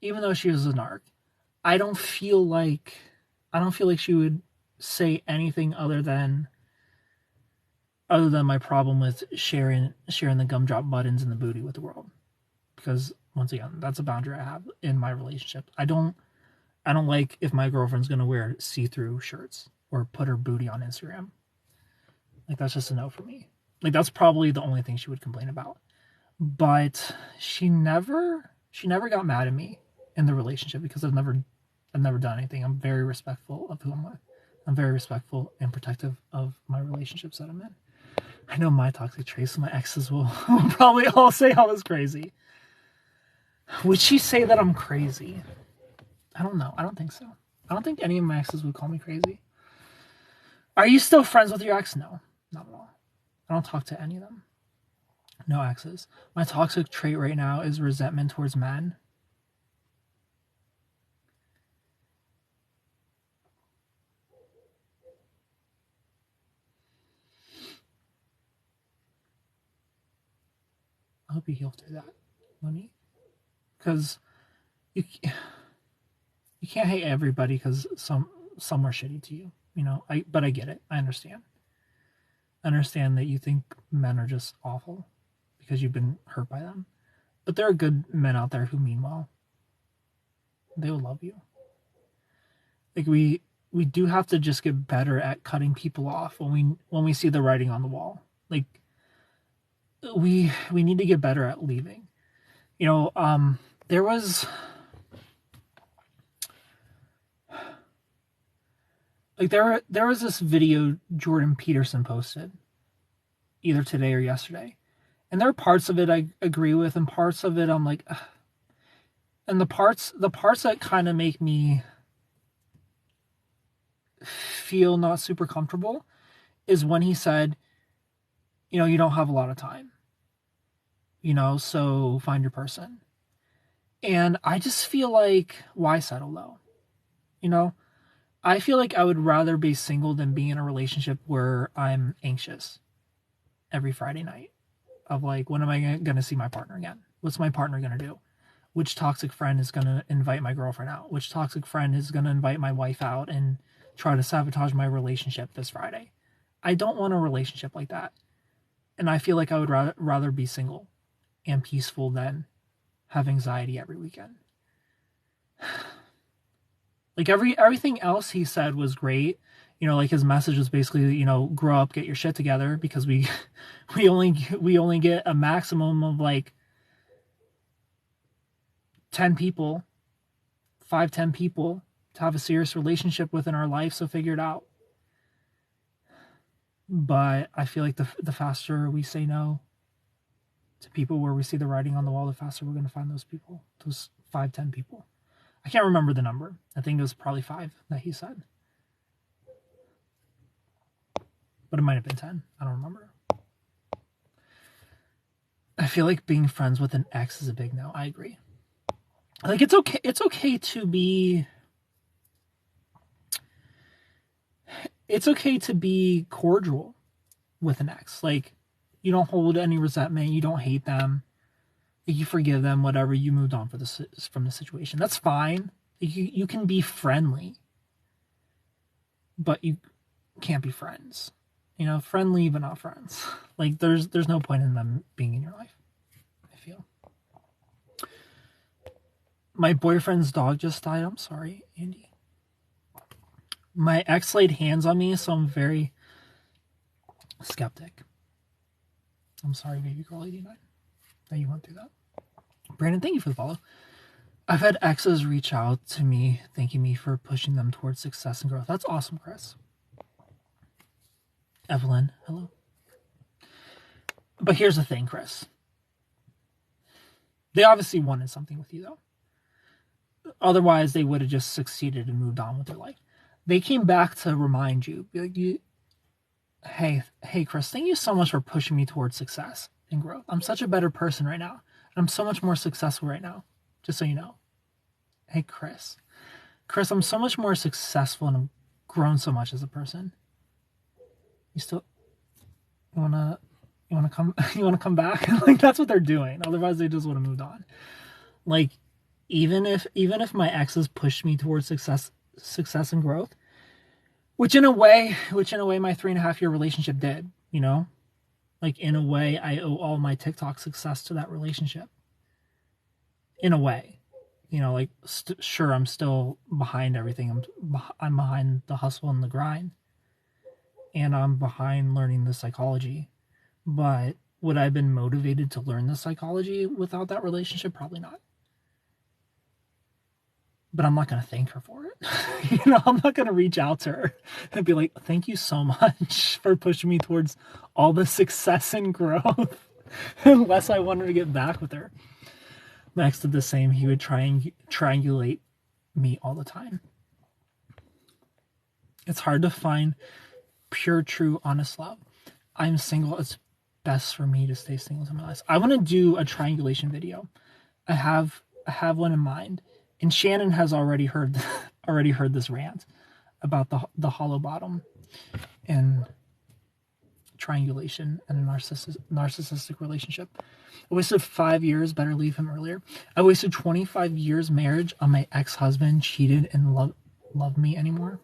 she was a narc, I don't feel like she would say anything other than my problem with sharing the gumdrop buttons in the booty with the world. Because once again, that's a boundary I have in my relationship. I don't like if my girlfriend's gonna wear see-through shirts or put her booty on Instagram. Like, that's just a no for me. Like, that's probably the only thing she would complain about. But she never got mad at me in the relationship because I've never done anything. I'm very respectful of who I'm with. I'm very respectful and protective of my relationships that I'm in. I know my toxic traits, my exes will probably all say I was crazy. Would she say that I'm crazy? I don't know. I don't think so. I don't think any of my exes would call me crazy. Are you still friends with your ex? No, not at all. I don't talk to any of them. No exes. My toxic trait right now is resentment towards men. I hope you heal through that, Monique. Because you can't hate everybody because some are shitty to you. You know, but I get it. I understand. I understand that you think men are just awful because you've been hurt by them. But there are good men out there who mean well. They will love you. Like, we do have to just get better at cutting people off when we see the writing on the wall. Like, we need to get better at leaving. You know, there was this video Jordan Peterson posted either today or yesterday. And there are parts of it I agree with, and parts of it I'm like, ugh. And the parts that kind of make me feel not super comfortable is when he said, you know, you don't have a lot of time, you know, so find your person. And I just feel like, why settle though? You know, I feel like I would rather be single than be in a relationship where I'm anxious every Friday night of like, when am I going to see my partner again? What's my partner going to do? Which toxic friend is going to invite my girlfriend out? Which toxic friend is going to invite my wife out and try to sabotage my relationship this Friday? I don't want a relationship like that. And I feel like I would rather be single and peaceful than have anxiety every weekend. Like, everything else he said was great. You know, like, his message was basically, you know, grow up, get your shit together, because we only get a maximum of like 10 people, 10 people to have a serious relationship with in our life, so figure it out. But I feel like the faster we say no to people where we see the writing on the wall, the faster we're going to find those people, those 10 people. I can't remember the number. I think it was probably 5 that he said. But it might have been 10. I don't remember. I feel like being friends with an ex is a big no. I agree. Like, it's okay to be... It's okay to be cordial with an ex. Like, you don't hold any resentment. You don't hate them. You forgive them, whatever. You moved on from the situation. That's fine. You can be friendly, but you can't be friends. You know, friendly but not friends. Like, there's no point in them being in your life, I feel. My boyfriend's dog just died. I'm sorry, Andy. My ex laid hands on me, so I'm very skeptic. I'm sorry, baby girl 89, that you went through that. Brandon, thank you for the follow. I've had exes reach out to me thanking me for pushing them towards success and growth. That's awesome, Chris. Evelyn, hello. But here's the thing, Chris. They obviously wanted something with you, though. Otherwise, they would have just succeeded and moved on with their life. They came back to remind you, hey, Chris, thank you so much for pushing me towards success and growth. I'm such a better person right now. I'm so much more successful right now, just so you know. Hey, Chris, I'm so much more successful and I've grown so much as a person. You wanna come back? Like, that's what they're doing. Otherwise, they just would have moved on. Like, even if my exes pushed me towards success and growth, which in a way my 3.5-year relationship did, you know, like, in a way, I owe all my TikTok success to that relationship. In a way, you know, like, sure, I'm still behind everything. I'm behind the hustle and the grind, and I'm behind learning the psychology. But would I have been motivated to learn the psychology without that relationship? Probably not. But I'm not going to thank her for it. You know, I'm not going to reach out to her and be like, thank you so much for pushing me towards all the success and growth, unless I wanted to get back with her. Max did the same. He would triangulate me all the time. It's hard to find pure, true, honest love. I'm single. It's best for me to stay single to my life. I want to do a triangulation video. I have one in mind. And Shannon has already heard this rant about the hollow bottom and triangulation and a narcissistic relationship. I wasted 5 years, better leave him earlier. I wasted 25 years marriage on my ex-husband, cheated and loved me anymore.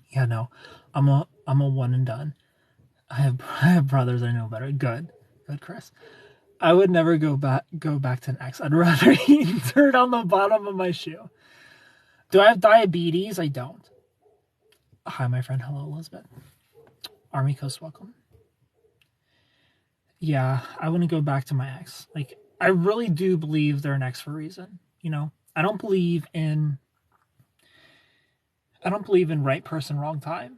Yeah, no. I'm a one and done. I have brothers I know better. Good, Chris. I would never go back to an ex. I'd rather eat dirt on the bottom of my shoe. Do I have diabetes? I don't. Hi, my friend. Hello, Elizabeth. Army Coast, welcome. Yeah, I wouldn't go back to my ex. Like, I really do believe they're an ex for a reason. You know, I don't believe in right person, wrong time.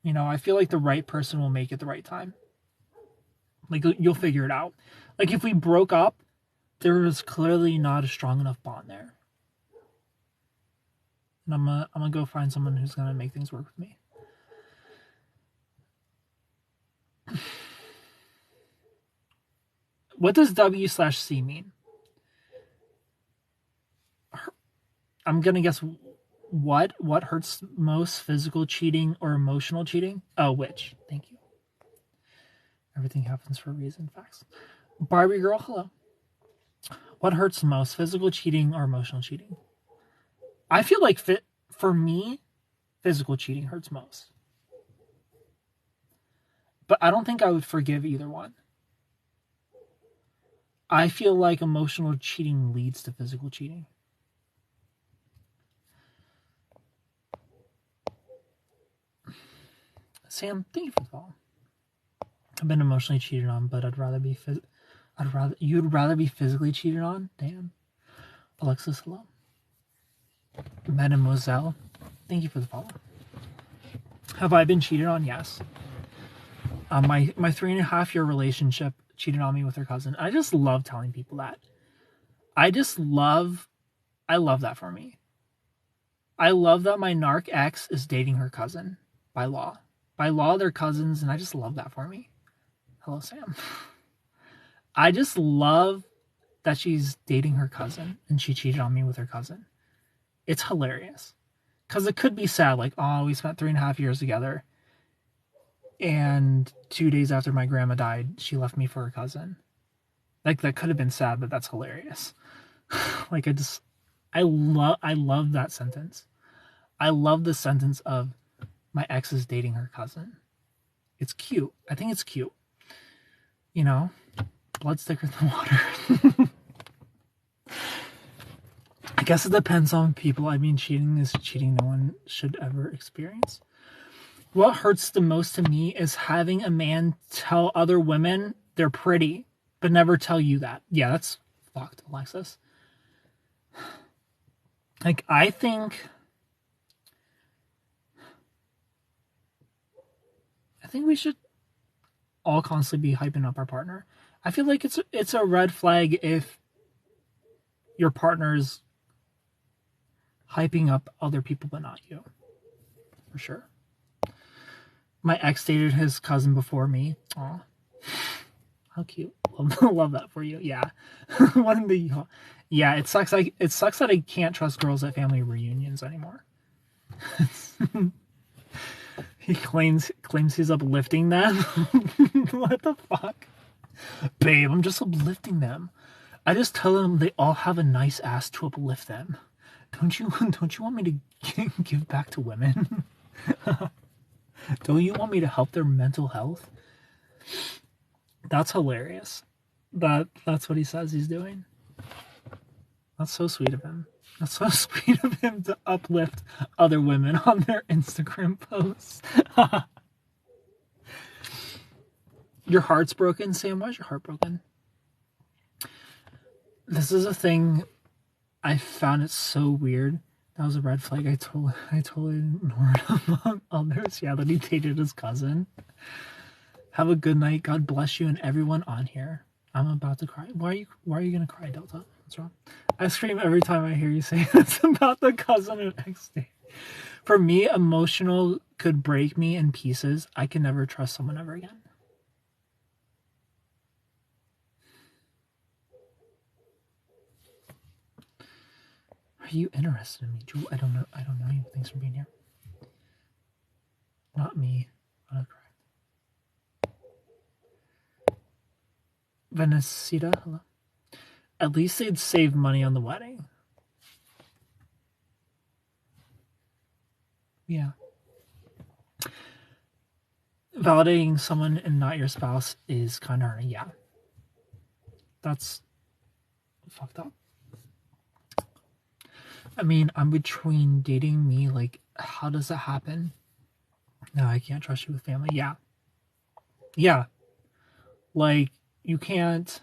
You know, I feel like the right person will make it the right time. Like, you'll figure it out. Like, if we broke up, there was clearly not a strong enough bond there. And I'm gonna go find someone who's gonna make things work with me. What does W/C mean? I'm gonna guess what hurts most, physical cheating or emotional cheating? Oh, which? Thank you. Everything happens for a reason. Facts. Barbie girl, hello. What hurts most, physical cheating or emotional cheating? I feel like for me, physical cheating hurts most. But I don't think I would forgive either one. I feel like emotional cheating leads to physical cheating. Sam, thank you for the follow. I've been emotionally cheated on, but you'd rather be physically cheated on? Damn. Alexis, hello. Mademoiselle, thank you for the follow. Have I been cheated on? Yes. My 3.5-year relationship cheated on me with her cousin. I just love telling people that. I love that for me. I love that my narc ex is dating her cousin by law. By law, they're cousins, and I just love that for me. Hello, Sam. I just love that she's dating her cousin, and she cheated on me with her cousin. It's hilarious. Because it could be sad, like, oh, we spent 3.5 years together, and 2 days after my grandma died, she left me for her cousin. Like, that could have been sad, but that's hilarious. Like, I love that sentence. I love the sentence of my ex is dating her cousin. It's cute. I think it's cute. You know, blood's thicker than water. I guess it depends on people. I mean, cheating is cheating. No one should ever experience. What hurts the most to me is having a man tell other women they're pretty, but never tell you that. Yeah, that's fucked, Alexis. Like, I think we should all constantly be hyping up our partner. I feel like it's a red flag if your partner's hyping up other people but not you. For sure. My ex dated his cousin before me. Aw. How cute. Love that for you. Yeah. Yeah, it sucks that I can't trust girls at family reunions anymore. He claims he's uplifting them. What the fuck? Babe, I'm just uplifting them. I just tell them they all have a nice ass to uplift them. Don't you want me to give back to women? Don't you want me to help their mental health? That's hilarious. That's what he says he's doing. That's so sweet of him. That's so sweet of him to uplift other women on their Instagram posts. Your heart's broken, Sam? Why is your heart broken? This is a thing. I found it so weird. That was a red flag I totally ignored among others. Yeah, that he dated his cousin. Have a good night. God bless you and everyone on here. I'm about to cry. Why are you gonna cry, Delta? What's wrong? I scream every time I hear you say this about the cousin and ex date. For me, emotional could break me in pieces. I can never trust someone ever again. Are you interested in me, Jewel? I don't know you. Thanks for being here. Not me. Autocorrect. Venecita, hello. At least they'd save money on the wedding. Yeah. Validating someone and not your spouse is kind of hard. Yeah. That's fucked up. I mean, I'm between dating me. Like, how does that happen? No, I can't trust you with family. Yeah. Yeah. Like, you can't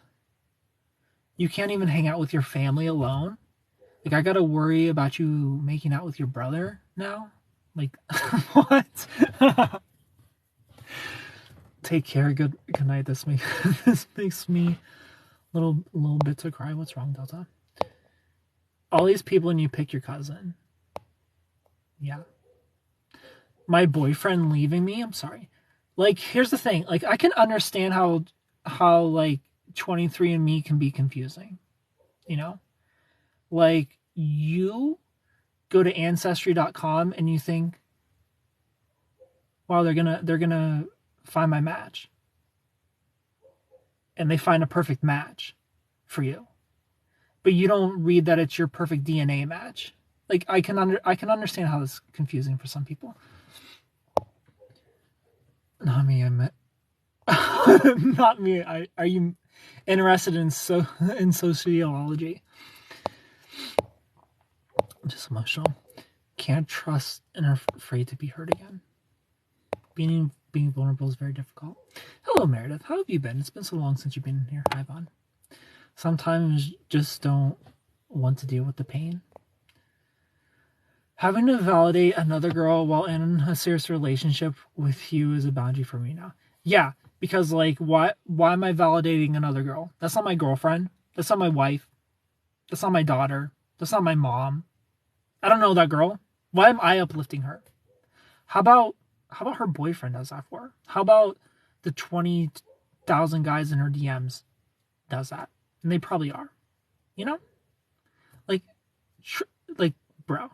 even hang out with your family alone. Like, I gotta worry about you making out with your brother now. Like, what? Take care. Good night. This makes me a little bit to cry. What's wrong, Delta? All these people and you pick your cousin. Yeah. My boyfriend leaving me? I'm sorry. Like, here's the thing. Like, I can understand how like 23andMe can be confusing. You know? Like, you go to ancestry.com and you think, wow, they're gonna find my match. And they find a perfect match for you. But you don't read that it's your perfect DNA match. Like, I can understand how it's confusing for some people. Not me. Not me. Are you interested in sociology? Just emotional. Can't trust and are afraid to be hurt again. Being vulnerable is very difficult. Hello, Meredith. How have you been? It's been so long since you've been here. Hi, Vaughn. Sometimes just don't want to deal with the pain. Having to validate another girl while in a serious relationship with you is a boundary for me now. Yeah, because like, why am I validating another girl? That's not my girlfriend. That's not my wife. That's not my daughter. That's not my mom. I don't know that girl. Why am I uplifting her? How about her boyfriend does that for her? How about the 20,000 guys in her DMs does that? And they probably are. You know? Like, bro.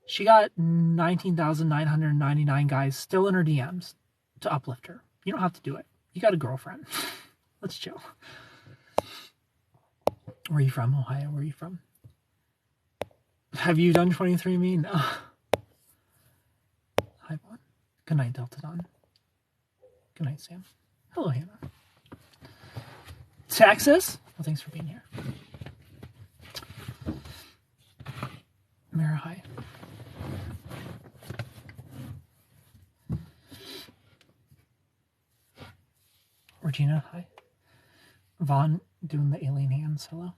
She got 19,999 guys still in her DMs to uplift her. You don't have to do it. You got a girlfriend. Let's chill. Where are you from? Ohio. Where are you from? Have you done 23andMe? No. Hi, Vaughn. Good night, Delta Dawn. Good night, Sam. Hello, Hannah. Texas? Well, thanks for being here. Mara, hi. Regina, hi. Vaughn doing the alien hands. Hello.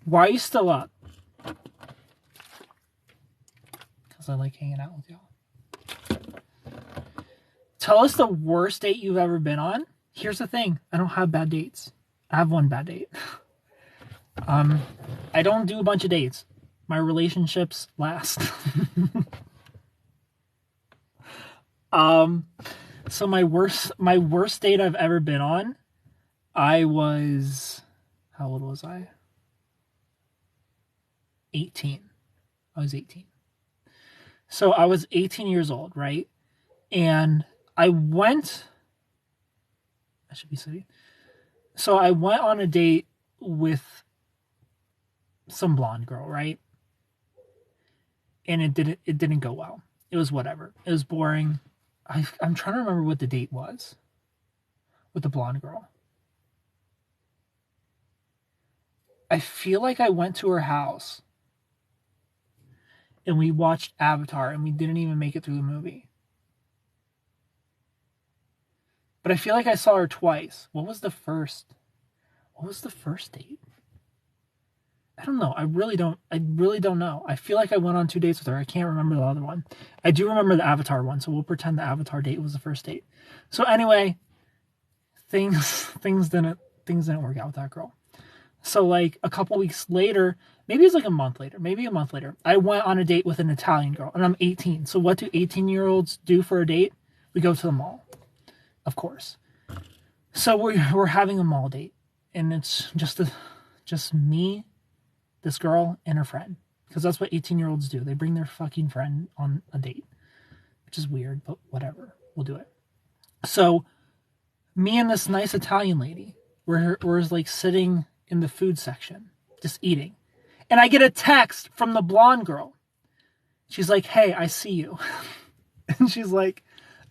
Why are you still up? Because I like hanging out with y'all. Tell us the worst date you've ever been on. Here's the thing. I don't have bad dates. I have one bad date. I don't do a bunch of dates. My relationships last. So my worst date I've ever been on, how old was I? 18. I was 18. So I was 18 years old, right? And I should be saying. So I went on a date with some blonde girl, right? And it didn't go well. It was whatever. It was boring. I'm trying to remember what the date was with the blonde girl. I feel like I went to her house and we watched Avatar and we didn't even make it through the movie. But I feel like I saw her twice. What was the first date? I don't know. I really don't know. I feel like I went on 2 dates with her. I can't remember the other one. I do remember the Avatar one, so we'll pretend the Avatar date was the first date. So anyway, things didn't work out with that girl. So like a couple weeks later, maybe it was like a month later, I went on a date with an Italian girl, and I'm 18. So what do 18-year-olds do for a date? We go to the mall, of course. So we're having a mall date, and it's just me, this girl, and her friend, because that's what 18-year-olds do. They bring their fucking friend on a date, which is weird, but whatever. We'll do it. So me and this nice Italian lady, we're like sitting in the food section, just eating. And I get a text from the blonde girl. She's like, "Hey, I see you." And she's like,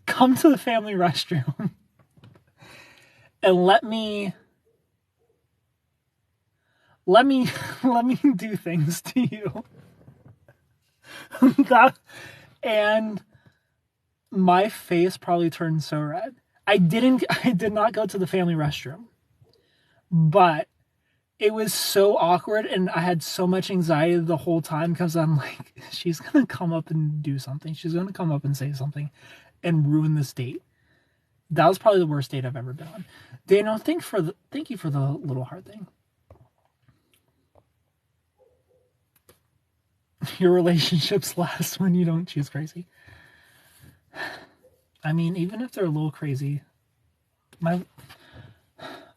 "Come to the family restroom and let me do things to you." And my face probably turned so red. I did not go to the family restroom, but it was so awkward and I had so much anxiety the whole time because I'm like, she's going to come up and do something. She's going to come up and say something and ruin this date. That was probably the worst date I've ever been on. Daniel, thank you for the little heart thing. Your relationships last when you don't choose crazy. I mean, even if they're a little crazy, my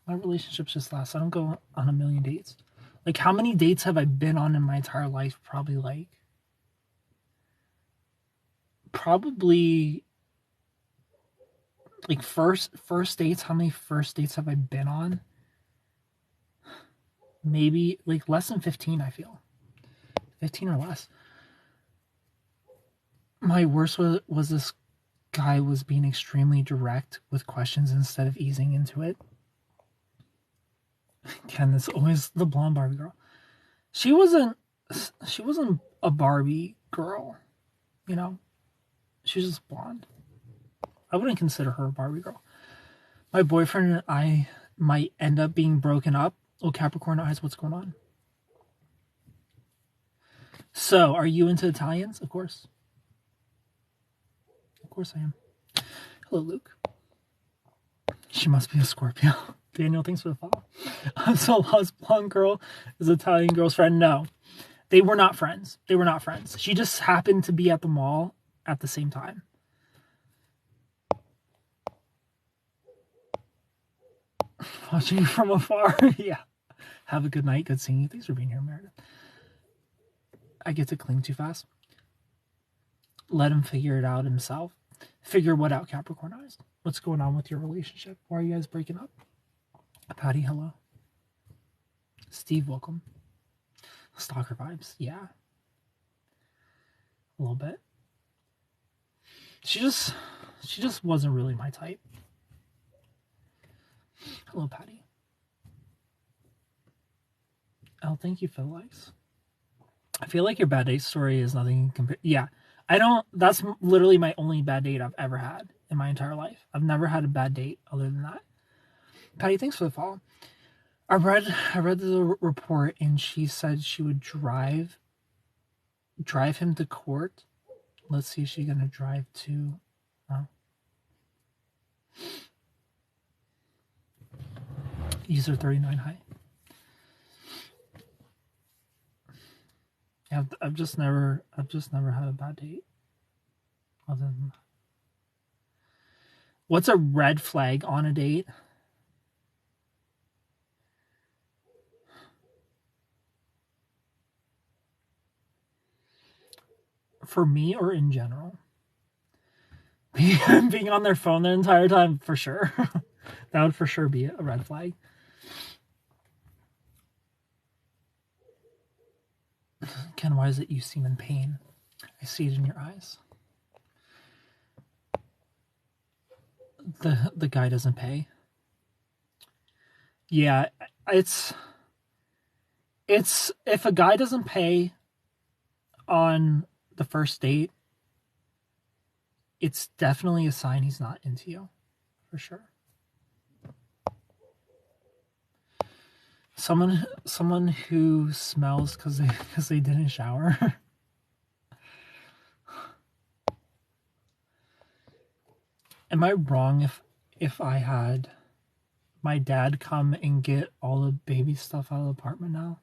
relationships just last. I don't go on a million dates. Like, how many dates have I been on in my entire life? Probably like first dates. How many first dates have I been on? Maybe like less than 15, I feel. 15 or less. My worst was this guy was being extremely direct with questions instead of easing into it. Again, it's always the blonde Barbie girl. She wasn't a Barbie girl, you know? She's just blonde. I wouldn't consider her a Barbie girl. My boyfriend and I might end up being broken up. Oh, Capricorn eyes, what's going on? So, are you into Italians? Of course. Of course I am. Hello, Luke. She must be a Scorpio. Daniel, thanks for the follow. So, Lost Blonde Girl is Italian girl's friend. No, they were not friends. She just happened to be at the mall at the same time. Watching you from afar. Yeah. Have a good night. Good seeing you. Thanks for being here, Meredith. I get to cling too fast. Let him figure it out himself. Figure what out, Capricorn eyes? What's going on with your relationship? Why are you guys breaking up? Patty, hello. Steve, welcome. Stalker vibes, yeah. A little bit. She just wasn't really my type. Hello, Patty. Oh, thank you for the likes. I feel like your bad date story is nothing compared. Yeah, that's literally my only bad date I've ever had in my entire life. I've never had a bad date other than that. Patty, thanks for the follow. I read the report, and she said she would drive him to court. Let's see if she's gonna drive to. User 39 high. Yeah, I've just never had a bad date. Other than, what's a red flag on a date? For me or in general? Being on their phone the entire time, for sure. That would for sure be a red flag. Ken, why is it you seem in pain? I see it in your eyes. The guy doesn't pay. Yeah, it's if a guy doesn't pay on the first date, it's definitely a sign he's not into you, for sure. Someone who smells because they didn't shower. Am I wrong if I had my dad come and get all the baby stuff out of the apartment now?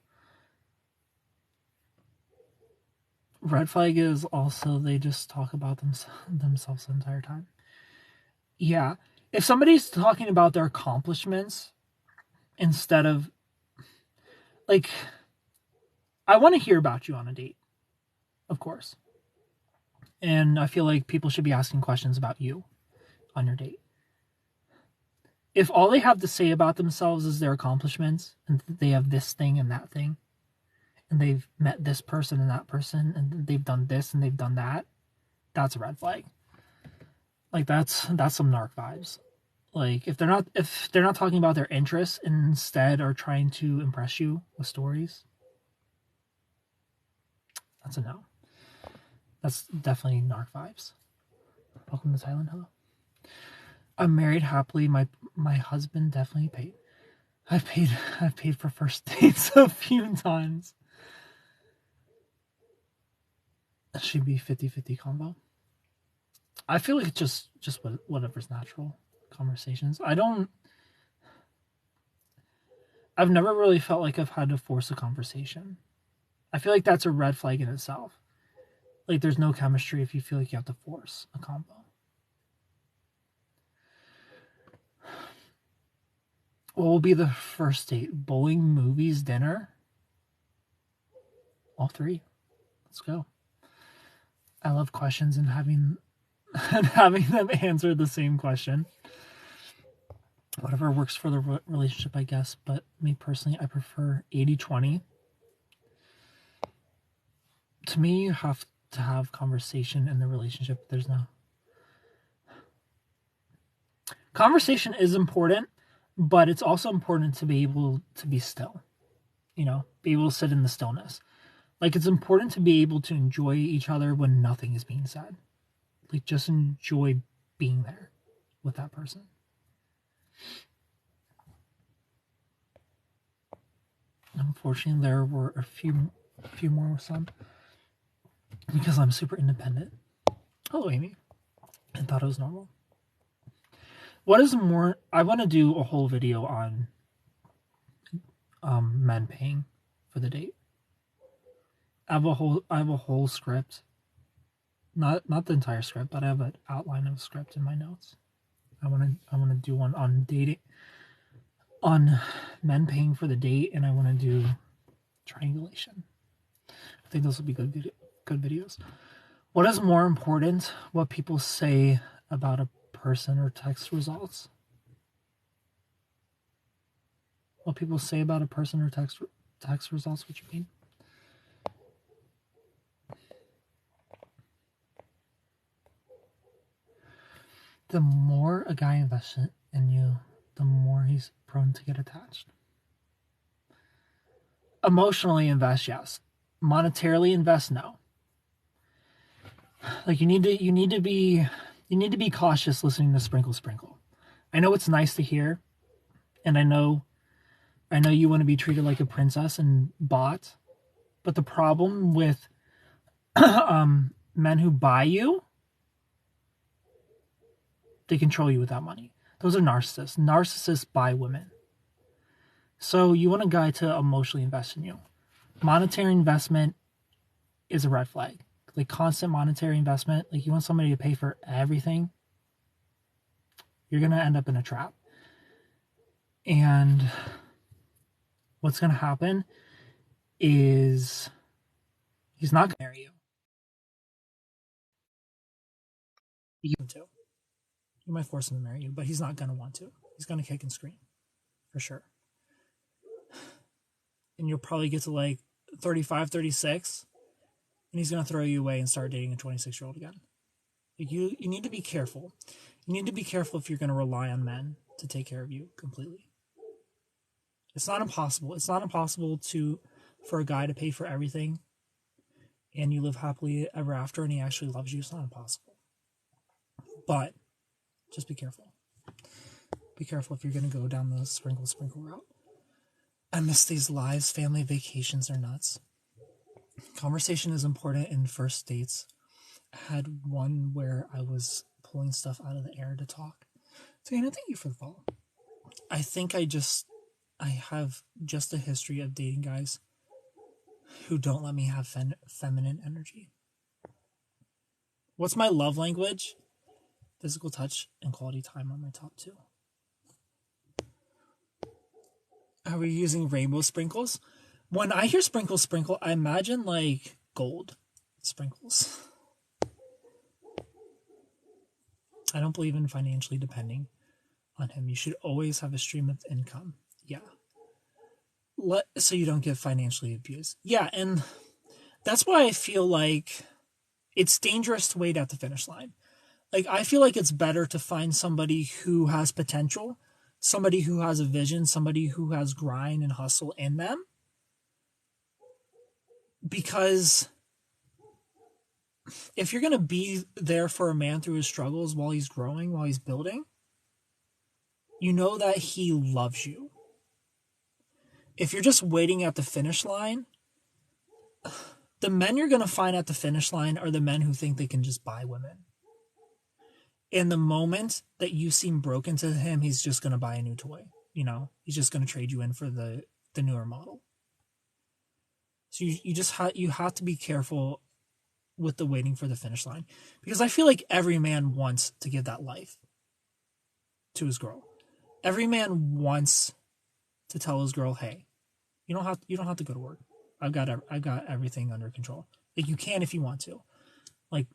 Red flag is also they just talk about themselves the entire time. Yeah, if somebody's talking about their accomplishments instead of, like, I want to hear about you on a date, of course. And I feel like people should be asking questions about you on your date. If all they have to say about themselves is their accomplishments, and they have this thing and that thing, and they've met this person and that person, and they've done this and they've done that, that's a red flag. Like, that's some narc vibes. Like, if they're not talking about their interests and instead are trying to impress you with stories, that's a no. That's definitely narc vibes. Welcome to Thailand. Hello. I'm married happily. My husband definitely paid. I've paid for first dates a few times. That should be 50-50 combo. I feel like it's just whatever's natural conversations. I've never really felt like I've had to force a conversation. I feel like that's a red flag in itself. Like, there's no chemistry if you feel like you have to force a combo. What will be the first date? Bowling, movies, dinner? All three. Let's go. I love questions and having them answer the same question. Whatever works for the relationship, I guess. But me personally, I prefer 80-20. To me, you have to have conversation in the relationship. There's no... Conversation is important, but it's also important to be able to be still. You know, be able to sit in the stillness. Like, it's important to be able to enjoy each other when nothing is being said. Like, just enjoy being there with that person. Unfortunately, there were a few more with some, because I'm super independent. Hello, Amy. I thought it was normal. What is more? I want to do a whole video on men paying for the date. I have a whole script. Not the entire script, but I have an outline of a script in my notes. I want to do one on dating, on men paying for the date, and I want to do triangulation. I think those will be good videos. What is more important? What people say about a person or text results? What people say about a person or text results? What you mean? The more a guy invests in you, the more he's prone to get attached. Emotionally invest, yes. Monetarily invest, no. Like, you need to be cautious listening to sprinkle. I know it's nice to hear, And I know you want to be treated like a princess and bought, but the problem with men who buy you, they control you with that money. Those are narcissists. Narcissists buy women. So you want a guy to emotionally invest in you. Monetary investment is a red flag. Like constant monetary investment, like you want somebody to pay for everything, you're going to end up in a trap. And what's going to happen is he's not going to marry you. You might force him to marry you, but he's not going to want to. He's going to kick and scream, for sure. And you'll probably get to like 35, 36, and he's going to throw you away and start dating a 26-year-old again. Like you need to be careful. You need to be careful if you're going to rely on men to take care of you completely. It's not impossible. It's not impossible for a guy to pay for everything and you live happily ever after and he actually loves you. It's not impossible. But just be careful. Be careful if you're going to go down the sprinkle route. I miss these lives. Family vacations are nuts. Conversation is important in first dates. I had one where I was pulling stuff out of the air to talk. So, Anna, thank you for the follow. I think I have just a history of dating guys who don't let me have feminine energy. What's my love language? Physical touch and quality time are my top two. Are we using rainbow sprinkles? When I hear sprinkle, I imagine like gold sprinkles. I don't believe in financially depending on him. You should always have a stream of income. Yeah. So you don't get financially abused. Yeah, and that's why I feel like it's dangerous to wait at the finish line. Like, I feel like it's better to find somebody who has potential, somebody who has a vision, somebody who has grind and hustle in them. Because if you're going to be there for a man through his struggles while he's growing, while he's building, you know that he loves you. If you're just waiting at the finish line, the men you're going to find at the finish line are the men who think they can just buy women. In the moment that you seem broken to him, he's just going to buy a new toy. You know, he's just going to trade you in for the newer model. So you have to be careful with the waiting for the finish line, because I feel like every man wants to give that life to his girl. Every man wants to tell his girl, "Hey, you don't have to go to work. I got everything under control." Like, you can if you want to. Like,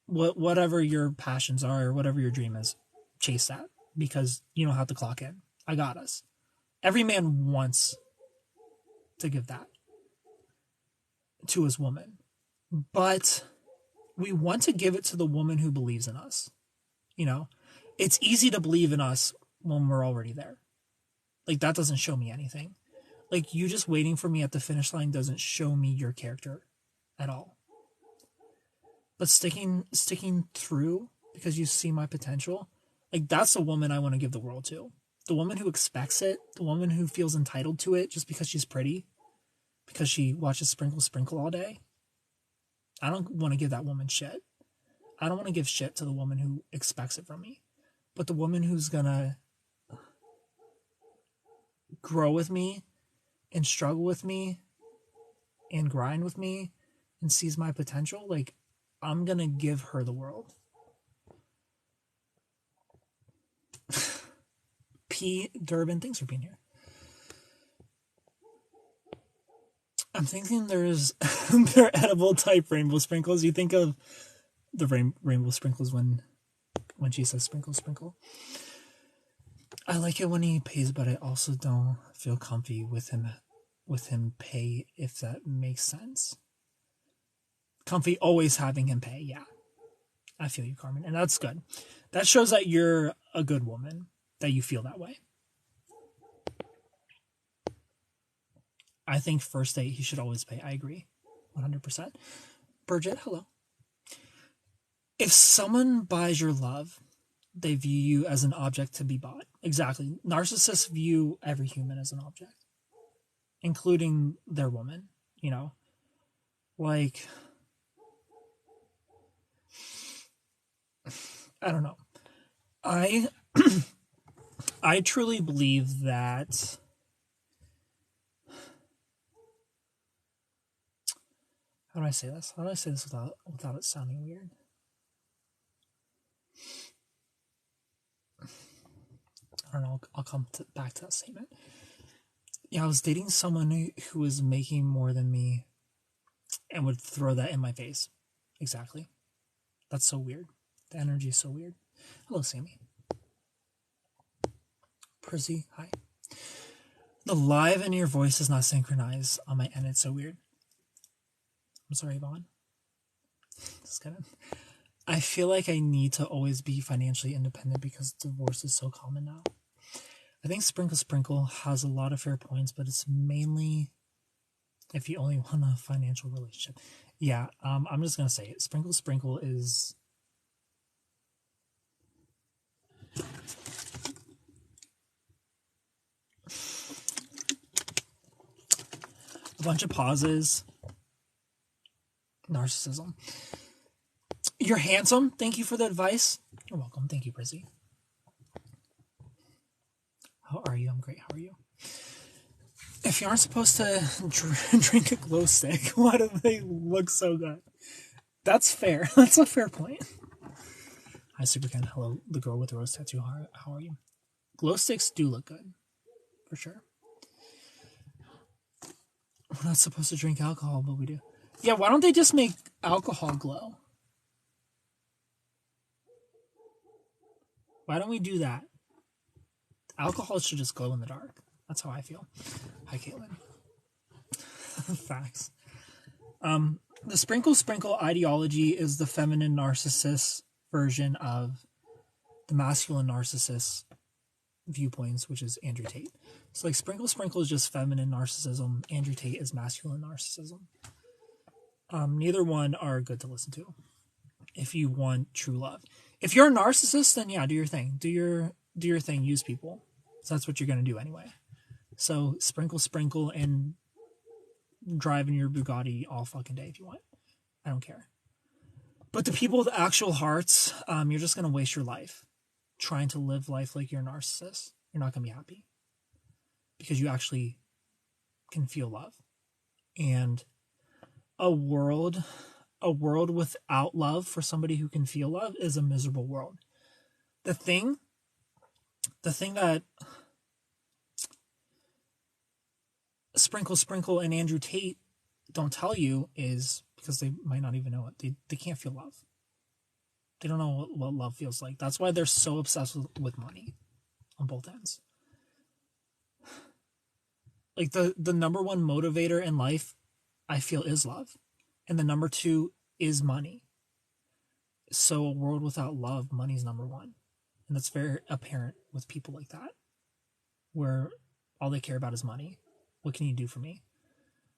whatever your passions are or whatever your dream is, chase that, because you don't have to clock in. I got us. Every man wants to give that to his woman, but we want to give it to the woman who believes in us. You know, it's easy to believe in us when we're already there. Like, that doesn't show me anything. Like, you just waiting for me at the finish line doesn't show me your character at all. But sticking through because you see my potential, like, that's the woman I want to give the world to. The woman who expects it, the woman who feels entitled to it just because she's pretty, because she watches sprinkle all day. I don't want to give that woman shit. I don't want to give shit to the woman who expects it from me. But the woman who's gonna grow with me and struggle with me and grind with me and sees my potential, like, I'm gonna give her the world. P. Durbin, thanks for being here. I'm thinking they're edible type rainbow sprinkles. You think of the rainbow sprinkles when she says sprinkle. I like it when he pays, but I also don't feel comfy with him pay, if that makes sense. Comfy always having him pay, yeah. I feel you, Carmen, and that's good. That shows that you're a good woman, that you feel that way. I think first date, he should always pay. I agree, 100%. Bridget, hello. If someone buys your love, they view you as an object to be bought. exactly. Narcissists view every human as an object, including their woman, you know? Like, I don't know. I I truly believe that how do I say this? How do I say this without it sounding weird? I don't know. I'll come back to that statement. Yeah, I was dating someone who was making more than me and would throw that in my face. Exactly. That's so weird. The energy is so weird. Hello, Sammy. Prizzy, hi. The live and your voice is not synchronized on my end. It's so weird. I'm sorry, Vaughn. Just kidding. I feel like I need to always be financially independent because divorce is so common now. I think Sprinkle Sprinkle has a lot of fair points, but it's mainly if you only want a financial relationship. Yeah, I'm just going to say it. Sprinkle Sprinkle is... a bunch of pauses. Narcissism. You're handsome. Thank you for the advice. You're welcome. Thank you, Brizzy. How are you? I'm great. How are you? If you aren't supposed to drink a glow stick, why do they look so good? That's fair. That's a fair point. Hi, Supercan. Hello, the girl with the rose tattoo. How are you? Glow sticks do look good. For sure. We're not supposed to drink alcohol, but we do. Yeah, why don't they just make alcohol glow? Why don't we do that? Alcohol should just glow in the dark. That's how I feel. Hi, Caitlin. Facts. The Sprinkle Sprinkle ideology is the feminine narcissist version of the masculine narcissist viewpoints, which is Andrew Tate. So like Sprinkle Sprinkle is just feminine narcissism. Andrew Tate is masculine narcissism. Neither one are good to listen to if you want true love. If you're a narcissist, then yeah, do your thing. Do your thing. Use people. So that's what you're going to do anyway. So Sprinkle Sprinkle and drive in your Bugatti all fucking day if you want. I don't care. But the people with actual hearts, you're just going to waste your life trying to live life like you're a narcissist. You're not going to be happy because you actually can feel love. And a world without love for somebody who can feel love is a miserable world. The thing that Sprinkle Sprinkle and Andrew Tate don't tell you is, because they might not even know it, they can't feel love. They don't know what love feels like. That's why they're so obsessed with money on both ends. Like the number one motivator in life, I feel, is love. And the number two is money. So a world without love, money's number one. And that's very apparent with people like that, where all they care about is money. What can you do for me?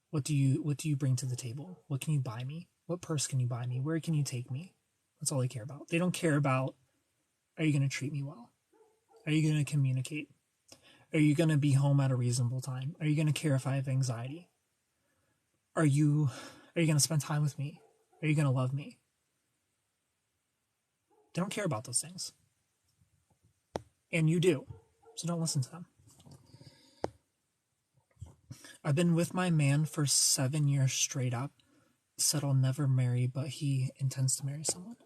What do you bring to the table? What can you buy me? What purse can you buy me? Where can you take me? That's all they care about. They don't care about, are you going to treat me well? Are you going to communicate? Are you going to be home at a reasonable time? Are you going to care if I have anxiety? Are you going to spend time with me? Are you going to love me? They don't care about those things. And you do. So don't listen to them. I've been with my man for 7 years straight up. Said I'll never marry, but he intends to marry someone.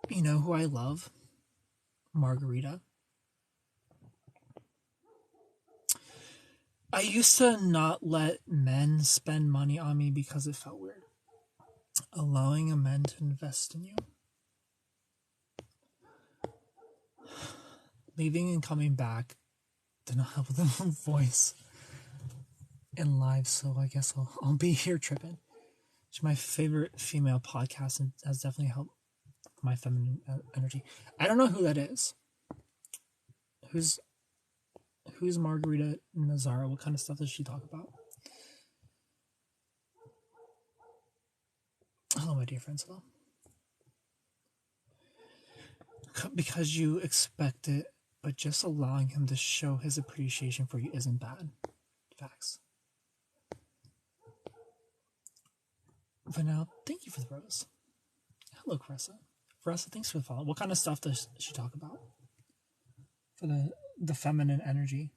You know who I love? Margarita. I used to not let men spend money on me because it felt weird. Allowing a man to invest in you. Leaving and coming back did not help with the voice in live, so I guess I'll be here tripping. It's my favorite female podcast and has definitely helped my feminine energy. I don't know who that is. Who's Margarita Nazara? What kind of stuff does she talk about? Hello, my dear friends. Hello. Because you expect it, but just allowing him to show his appreciation for you isn't bad. Facts. Vanel, thank you for the rose. Hello, Caressa. Caressa, thanks for the follow. What kind of stuff does she talk about? For the feminine energy.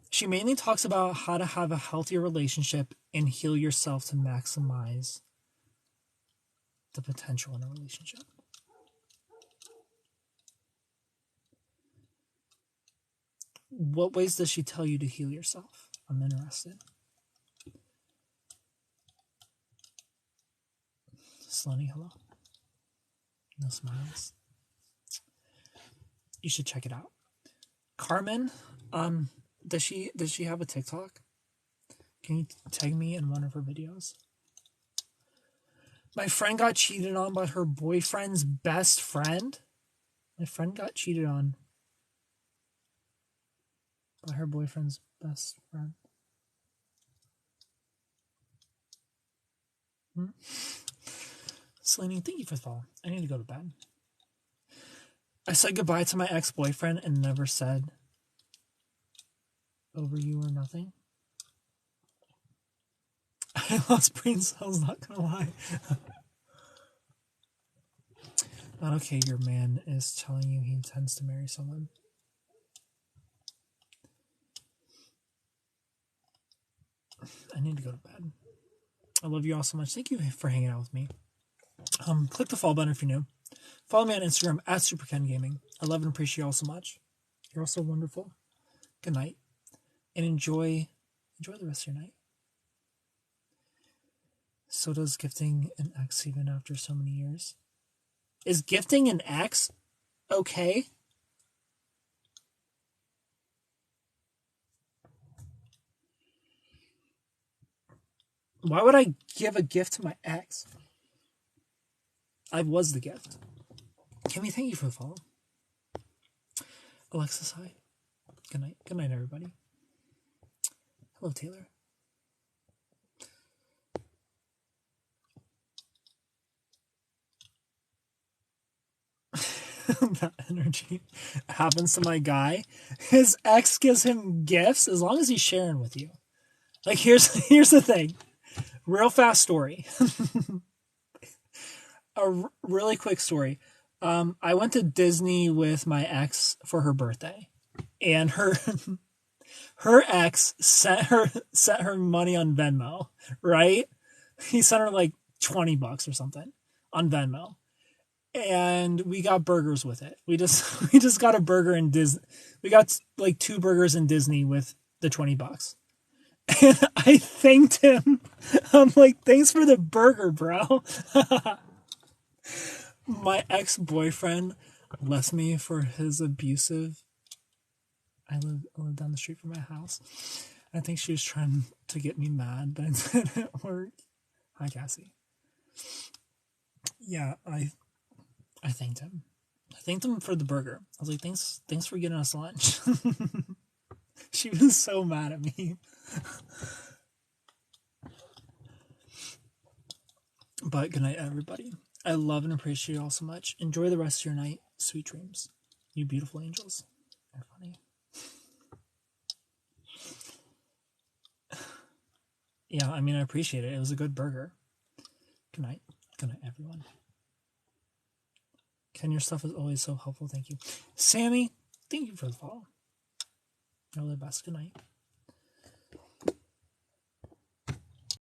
She mainly talks about how to have a healthier relationship and heal yourself to maximize the potential in a relationship. What ways does she tell you to heal yourself? I'm interested. Slunny, hello. No smiles. You should check it out. Carmen, does she have a TikTok? Can you tag me in one of her videos? My friend got cheated on by her boyfriend's best friend. My friend got cheated on by her boyfriend's best friend. Selene, thank you for the follow. I need to go to bed. I said goodbye to my ex-boyfriend and never said over you or nothing. I lost brain cells, not gonna lie. Not okay, your man is telling you he intends to marry someone. I need to go to bed. I love you all so much. Thank you for hanging out with me. Click the follow button if you're new. Follow me on Instagram at SuperKenGaming. I love and appreciate you all so much. You're all so wonderful. Good night. And enjoy the rest of your night. So does gifting an ex even after so many years? Is gifting an ex okay? Why would I give a gift to my ex? I was the gift. Kimmy, thank you for the follow. Alexis, hi. Good night. Good night, everybody. Hello, Taylor. That energy happens to my guy. His ex gives him gifts as long as he's sharing with you. Like, here's the thing. Real fast story. A really quick story. I went to Disney with my ex for her birthday, and her ex sent her money on Venmo, right? He sent her like $20 or something on Venmo, and we got burgers with it. We just got a burger in Disney. We got like 2 burgers in Disney with the $20. And I thanked him. I'm like, thanks for the burger, bro. My ex-boyfriend left me for his abusive. I live down the street from my house. I think she was trying to get me mad, but it didn't work. Hi, Cassie. Yeah, I thanked him. I thanked him for the burger. I was like, thanks for getting us lunch. She was so mad at me. But good night, everybody. I love and appreciate you all so much. Enjoy the rest of your night. Sweet dreams. You beautiful angels. They're funny. Yeah, I mean, I appreciate it. It was a good burger. Good night. Good night, everyone. Ken, your stuff is always so helpful. Thank you. Sammy, thank you for the follow. You're the best. Good night.